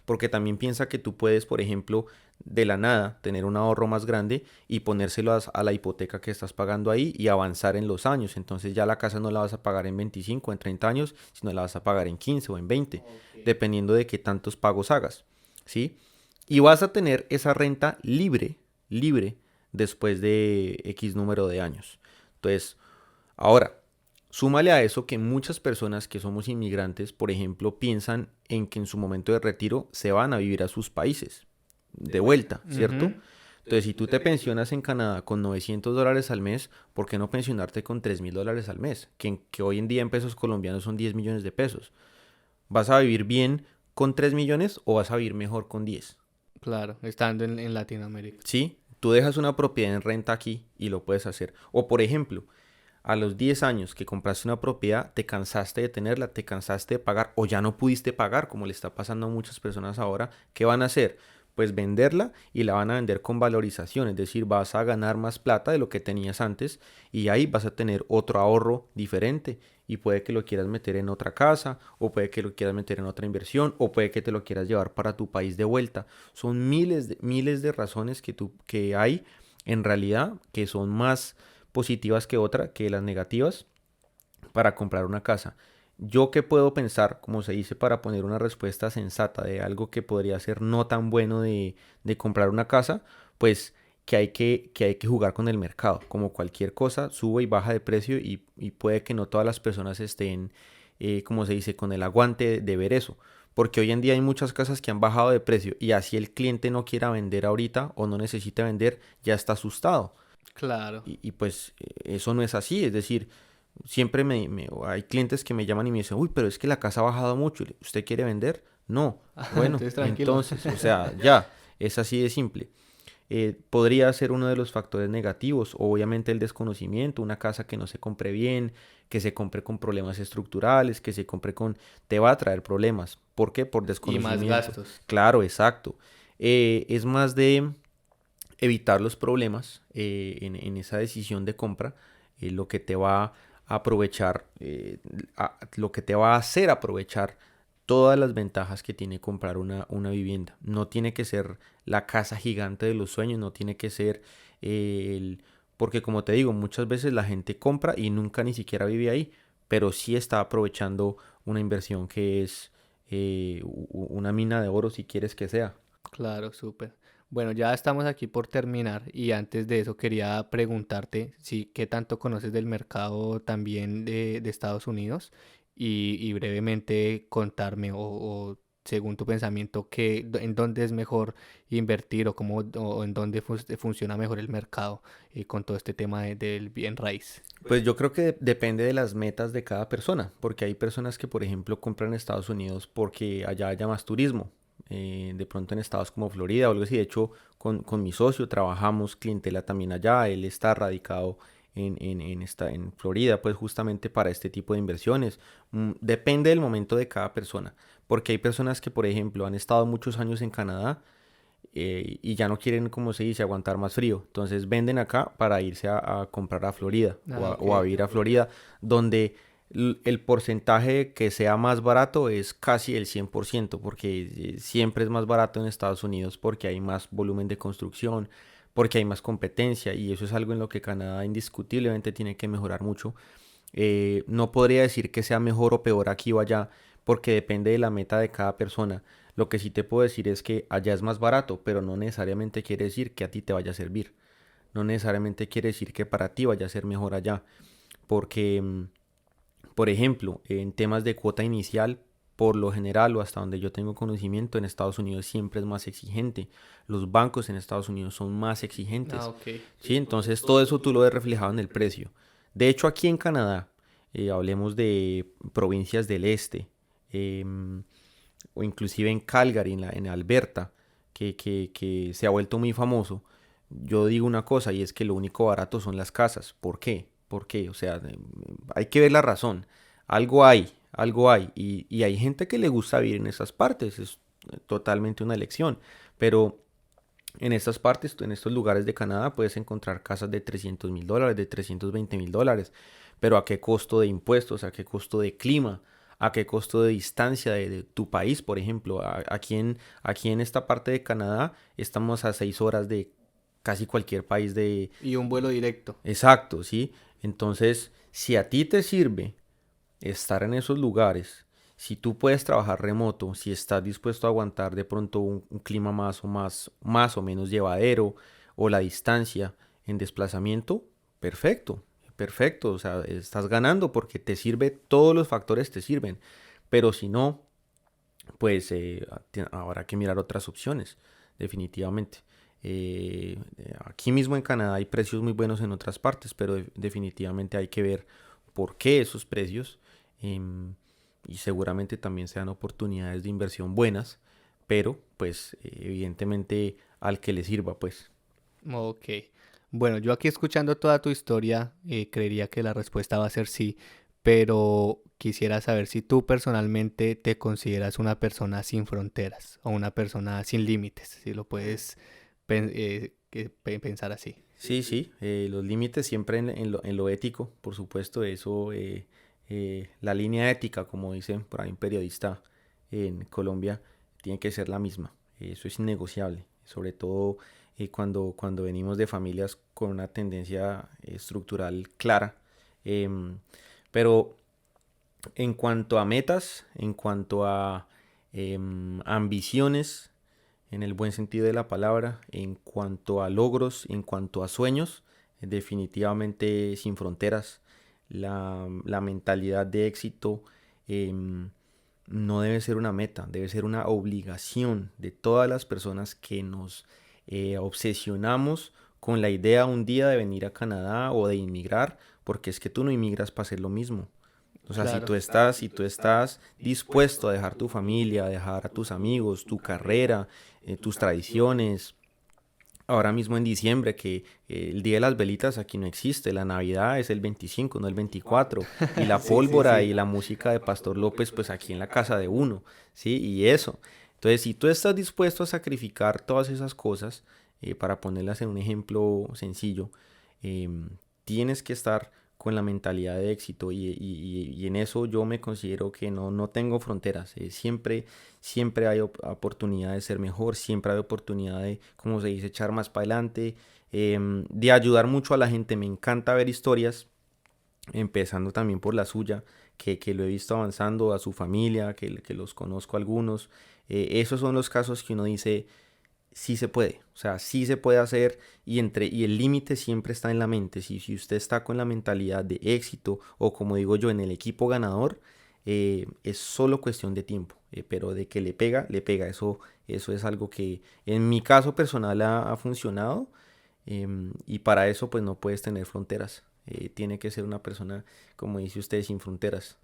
Porque también piensa que tú puedes, por ejemplo, de la nada tener un ahorro más grande y ponérselo a la hipoteca que estás pagando ahí y avanzar en los años. Entonces ya la casa no la vas a pagar en 25 o en 30 años, sino la vas a pagar en 15 o en 20, Okay. dependiendo de qué tantos pagos hagas, ¿sí? Y vas a tener esa renta libre, después de X número de años. Entonces, ahora, súmale a eso que muchas personas que somos inmigrantes, por ejemplo, piensan en que en su momento de retiro se van a vivir a sus países, de vuelta, ¿cierto? Ujú. Entonces, si tú te pensionas en Canadá con $900 al mes, ¿por qué no pensionarte con $3,000 al mes? Que hoy en día en pesos colombianos son 10 millones de pesos. ¿Vas a vivir bien con 3 millones o vas a vivir mejor con 10? Claro, estando en Latinoamérica. ¿Sí? Tú dejas una propiedad en renta aquí y lo puedes hacer. O por ejemplo, a los 10 años que compraste una propiedad, te cansaste de tenerla, te cansaste de pagar o ya no pudiste pagar, como le está pasando a muchas personas ahora. ¿Qué van a hacer? Pues venderla, y la van a vender con valorización, es decir, vas a ganar más plata de lo que tenías antes, y ahí vas a tener otro ahorro diferente, y puede que lo quieras meter en otra casa, o puede que lo quieras meter en otra inversión, o puede que te lo quieras llevar para tu país de vuelta. Son miles de razones que hay en realidad, que son más positivas que las negativas para comprar una casa. Yo qué puedo pensar, como se dice, para poner una respuesta sensata de algo que podría ser no tan bueno de comprar una casa, pues que hay que jugar con el mercado. Como cualquier cosa, sube y baja de precio, y puede que no todas las personas estén, como se dice, con el aguante de ver eso. Porque hoy en día hay muchas casas que han bajado de precio, y así el cliente no quiera vender ahorita o no necesita vender, ya está asustado. Claro. Pues eso no es así, es decir, siempre hay clientes que me llaman y me dicen, uy, pero es que la casa ha bajado mucho, ¿usted quiere vender? No, bueno, Entonces tranquilo. entonces, o sea, ya, es así de simple. Podría ser uno de los factores negativos, obviamente el desconocimiento, una casa que no se compre bien, que se compre con problemas estructurales, que se compre con... te va a traer problemas. ¿Por qué? Por Y más desconocimiento. gastos. Claro, exacto. Es más de evitar los problemas en esa decisión de compra, lo que te va aprovechar, lo que te va a hacer aprovechar todas las ventajas que tiene comprar una vivienda. No tiene que ser la casa gigante de los sueños, no tiene que ser el... Porque como te digo, muchas veces la gente compra y nunca ni siquiera vive ahí, pero sí está aprovechando una inversión que es una mina de oro, si quieres que sea. Claro, súper. Bueno, ya estamos aquí por terminar y antes de eso quería preguntarte si qué tanto conoces del mercado también de Estados Unidos y brevemente contarme o según tu pensamiento en dónde es mejor invertir o cómo o en dónde funciona mejor el mercado con todo este tema del bien raíz. Pues yo creo que depende de las metas de cada persona, porque hay personas que, por ejemplo, compran en Estados Unidos porque allá haya más turismo, de pronto en estados como Florida o algo así. De hecho, con mi socio trabajamos clientela también allá, él está radicado en Florida, pues justamente para este tipo de inversiones. Depende del momento de cada persona, porque hay personas que, por ejemplo, han estado muchos años en Canadá y ya no quieren, como se dice, aguantar más frío. Entonces venden acá para irse a comprar a Florida Ah, o a ok. vivir a Florida, donde el porcentaje que sea más barato es casi el 100%, porque siempre es más barato en Estados Unidos porque hay más volumen de construcción, porque hay más competencia y eso es algo en lo que Canadá indiscutiblemente tiene que mejorar mucho. No podría decir que sea mejor o peor aquí o allá, porque depende de la meta de cada persona. Lo que sí te puedo decir es que allá es más barato, pero no necesariamente quiere decir que a ti te vaya a servir. No necesariamente quiere decir que para ti vaya a ser mejor allá. Porque, por ejemplo, en temas de cuota inicial, por lo general o hasta donde yo tengo conocimiento, en Estados Unidos siempre es más exigente. Los bancos en Estados Unidos son más Ah, exigentes. ok. ¿Sí? Entonces todo eso tú lo ves reflejado en el precio. De hecho, aquí en Canadá, hablemos de provincias del este, em, o inclusive en Calgary, en Alberta, que se ha vuelto muy famoso, yo digo una cosa y es que lo único barato son las casas. ¿Por qué? ¿Por qué? O sea, hay que ver la razón. Algo hay, algo hay. Y hay gente que le gusta vivir en esas partes, es totalmente una elección. Pero en estas partes, en estos lugares de Canadá, puedes encontrar casas de $300,000, de $320,000. Pero ¿a qué costo de impuestos? ¿A qué costo de clima? ¿A qué costo de distancia de tu país? Por ejemplo, aquí en esta parte de Canadá estamos a 6 horas de casi cualquier país de... Y un vuelo directo. Exacto, ¿sí? Entonces, si a ti te sirve estar en esos lugares, si tú puedes trabajar remoto, si estás dispuesto a aguantar de pronto un clima más o menos llevadero o la distancia en desplazamiento, perfecto, perfecto, o sea, estás ganando porque te sirve, todos los factores te sirven, pero si no, pues habrá que mirar otras opciones, definitivamente. Aquí mismo en Canadá hay precios muy buenos en otras partes, pero definitivamente hay que ver por qué esos precios, em, y seguramente también sean oportunidades de inversión buenas, pero pues evidentemente al que le sirva, pues. Ok. Bueno, yo aquí escuchando toda tu historia, creería que la respuesta va a ser sí, pero quisiera saber si tú personalmente te consideras una persona sin fronteras o una persona sin límites, si lo puedes pensar así. Sí, sí, los límites siempre en lo ético, por supuesto, eso, la línea ética, como dice por ahí un periodista en Colombia, tiene que ser la misma. Eso es innegociable, sobre todo cuando venimos de familias con una tendencia estructural clara. Em, pero en cuanto a metas, en cuanto a ambiciones, en el buen sentido de la palabra, en cuanto a logros, en cuanto a sueños, definitivamente sin fronteras. La mentalidad de éxito em, no debe ser una meta, debe ser una obligación de todas las personas que nos obsesionamos con la idea un día de venir a Canadá o de inmigrar, porque es que tú no inmigras para hacer lo mismo. O sea, Claro. si tú estás dispuesto a dejar tu familia, a dejar a tus amigos, tu carrera, tus tradiciones, ahora mismo en diciembre, que el Día de las Velitas aquí no existe, la Navidad es el 25, no el 24, y la Sí, sí, pólvora sí. y la música de Pastor López, pues aquí en la casa de uno, ¿sí? Y eso. Entonces, si tú estás dispuesto a sacrificar todas esas cosas, para ponerlas en un ejemplo sencillo, tienes que estar con la mentalidad de éxito y en eso yo me considero que no tengo fronteras. Siempre hay oportunidad de ser mejor, siempre hay oportunidad de, como se dice, echar más para adelante, de ayudar mucho a la gente. Me encanta ver historias, empezando también por la suya, que lo he visto avanzando, a su familia, que los conozco algunos. Esos son los casos que uno dice, sí se puede, o sea, sí se puede hacer y el límite siempre está en la mente. Si usted está con la mentalidad de éxito o como digo yo, en el equipo ganador, es solo cuestión de tiempo, pero de que le pega, le pega. Eso es algo que en mi caso personal ha funcionado, y para eso pues no puedes tener fronteras. Tiene que ser una persona, como dice usted, sin fronteras.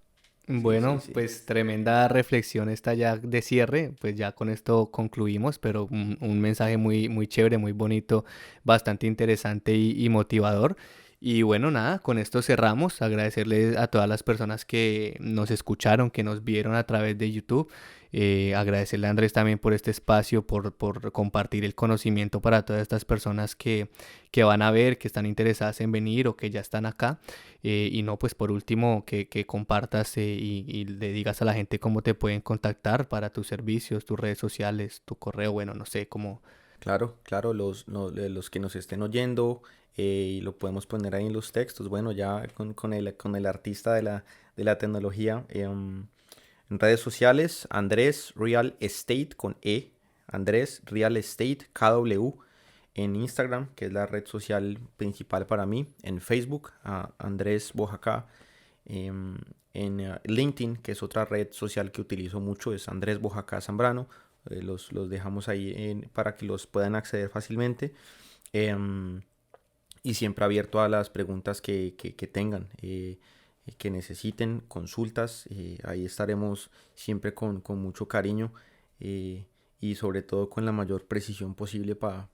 Sí, sí, Bueno, sí. pues tremenda reflexión esta ya de cierre, pues ya con esto concluimos, pero un mensaje muy, muy chévere, muy bonito, bastante interesante y motivador. Y bueno, nada, con esto cerramos. Agradecerles a todas las personas que nos escucharon, que nos vieron a través de YouTube. Agradecerle a Andrés también por este espacio, por compartir el conocimiento para todas estas personas que van a ver, que están interesadas en venir o que ya están acá. Y no, pues por último, que compartas y le digas a la gente cómo te pueden contactar para tus servicios, tus redes sociales, tu correo, bueno, no sé, cómo. Claro, claro, los que nos estén oyendo, y lo podemos poner ahí en los textos. Bueno, ya con el artista de la tecnología, en redes sociales, Andrés Real Estate con E, Andrés Real Estate KW, en Instagram, que es la red social principal para mí, en Facebook, Andrés Bojaca, en LinkedIn, que es otra red social que utilizo mucho, es Andrés Bojaca Zambrano. Los dejamos ahí para que los puedan acceder fácilmente. Em, y siempre abierto a las preguntas que tengan, que necesiten, consultas. Ahí estaremos siempre con mucho cariño, y sobre todo con la mayor precisión posible para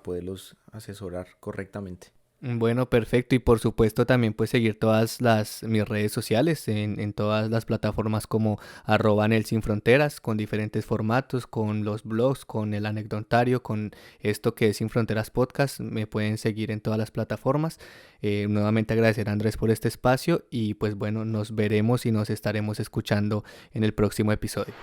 poderlos asesorar correctamente. Bueno, perfecto. Y por supuesto también puedes seguir todas mis redes sociales en todas las plataformas como @NelSinFronteras, con diferentes formatos, con los blogs, con el anecdotario, con esto que es Sin Fronteras Podcast. Me pueden seguir en todas las plataformas. Nuevamente agradecer a Andrés por este espacio y pues bueno, nos veremos y nos estaremos escuchando en el próximo episodio.